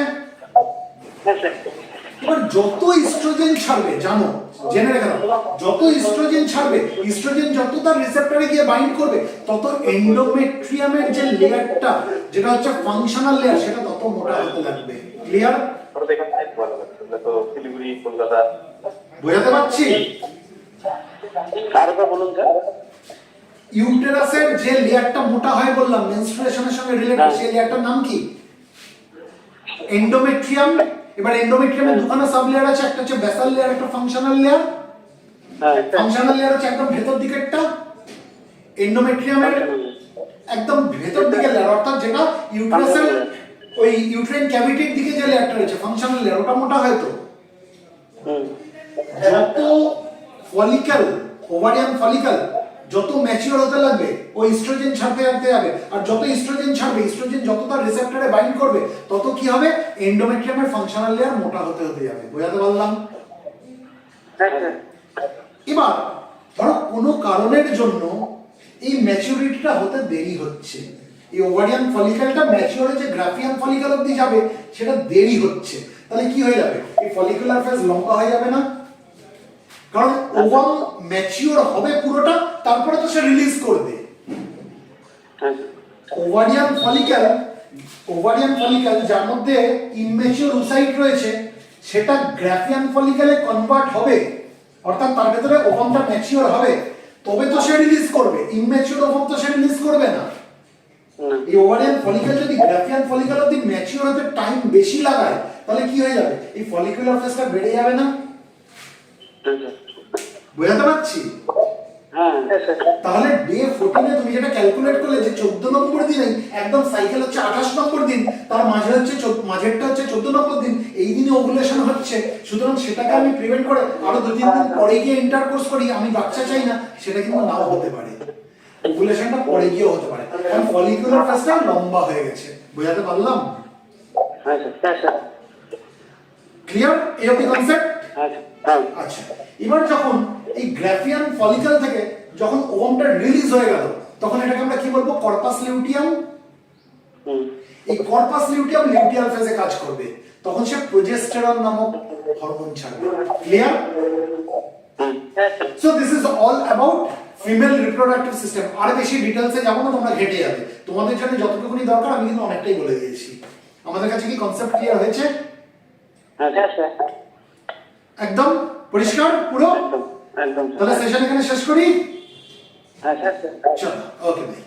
এবার যত ইস্ট্রোজেন ছাড়বে, জানো, জেনে রেখে দাও, যত ইস্ট্রোজেন ছাড়বে, ইস্ট্রোজেন যত তার রিসেপ্টরে গিয়ে বাইন্ড করবে, তত এন্ডোমেট্রিয়ামের যে লেয়ারটা, যেটা হচ্ছে ফাংশনাল লেয়ার, সেটা তত মোটা হতে লাগবে। ক্লিয়ার? বোঝাতে পারছি? আরেকবার বলুন স্যার। ইউটেরাসের যে লেয়ারটা মোটা হয় বললাম, মেনস্ট্রুয়েশনের সঙ্গে রিলেটেড, সেই লেয়ারটার নাম কি? এন্ডোমেট্রিয়াম। এবার এন্ডোমেট্রিয়ামের দুখানা সাব লেয়ার আছে, একটা হচ্ছে বেসাল লেয়ার, একটা ফাংশনাল লেয়ার। ফাংশনাল লেয়ার হচ্ছে একদম ভেতর দিকেরটা, এন্ডোমেট্রিয়ামের একদম ভেতর দিকের লেয়ার, অর্থাৎ যেটা ইউটেরাসের ওই ইউট্রাইন ক্যাভিটির দিকে যে লেয়ারটা রয়েছে, ফাংশনাল লেয়ার, ওটা মোটা হয় তো। যত ফলিকল, ওভারিয়ান ফলিকল যত ম্যাচিওর হতে লাগবে ও ইস্ট্রোজেন ছাড়তে ছাড়তে যাবে, আর যত ইস্ট্রোজেন ছাড়বে, ইস্ট্রোজেন যত তার রিসেপ্টরে বাইন্ড করবে, তত কি হবে, এন্ডোমেট্রিয়ামের ফাংশনাল লেয়ার মোটা হতে হতে যাবে। বোঝাতে পারলাম? এবার ধরো কোনো কারণের জন্য এই ম্যাচুরিটিটা হতে দেরি হচ্ছে, এই ওভারিয়ান ফলিকলটা ম্যাচিওর হয়ে যে গ্রাফিয়ান ফলিকল অবধি যাবে সেটা দেরি হচ্ছে, তাহলে কি হয়ে যাবে, এই ফলিকুলার ফেজ লম্বা হয়ে যাবে না? কারণ ওভাম ম্যাচিওর হবে পুরোটা, তারপরে তো সে রিলিজ করবে। ওভারিয়ান ফলিকল যার মধ্যে ইমম্যাচিওর ওসাইট রয়েছে, সেটা গ্রাফিয়ান ফলিকলে কনভার্ট হবে, অর্থাৎ তার ভেতরে ওভামটা ম্যাচিওর হবে, তবে তো সে রিলিজ করবে। ইমম্যাচিওর ওভাম তো সে রিলিজ করবে না। এই ওভারিয়ান ফলিকল যদি গ্রাফিয়ান ফলিকল অবধি ম্যাচিওর হতে টাইম বেশি লাগায়, তাহলে কি হয়ে যাবে, এই ফলিকুলার ফেজটা বেড়ে যাবে না? বোঝাতে পারছি? তাহলে ডে 14 এ তুমি যেটা ক্যালকুলেট করলে যে 14 নম্বর দিনে একদম সাইকেল হচ্ছে 28 নম্বর দিন, তার মাঝে হচ্ছে মাঝেরটা হচ্ছে 14 নম্বর দিন, এই দিনে ওভুলেশন হচ্ছে, সুতরাং সেটাকে আমি প্রিভেন্ট করে আরো 2-3 দিন পরে গিয়ে ইন্টারকোর্স করি, আমি বাচ্চা চাই না, সেটা কিন্তু নাও হতে পারে। ওভুলেশনটা পরে গিয়ে হতে পারে, কারণ ফলিকুলার ফেজটা লম্বা হয়ে গেছে। বোঝাতে পারলাম? ক্লিয়ার এই অবধি কনসেপ্ট? আচ্ছা, এবার যখন এই গ্রাফিয়ান ফলিকল থেকে যখন ওভামটা রিলিজ হয়ে গেল, তখন এটাকে আমরা কি বলবো, কর্পাস লিউটিয়াম। এই কর্পাস লিউটিয়াম লিউটিয়াল ফেজে কাজ করবে, তখন সে প্রোজেস্টেরন নামক হরমোন ছাড়বে। Clear? So this is all about female reproductive system. আর বেশি ডিটেইলসে যাব না, তোমরা ঘেটে যাবে, তোমাদের জন্য যতটুকুনি দরকার আমি কিন্তু অনেকটাই বলে দিয়েছি। আমাদের কাছে কি কনসেপ্ট ক্লিয়ার হয়েছে? একদম পরিষ্কার পুরো? একদম। তাহলে সেশন এখানে শেষ করি। হ্যাঁ স্যার। চলো, ওকে ভাই।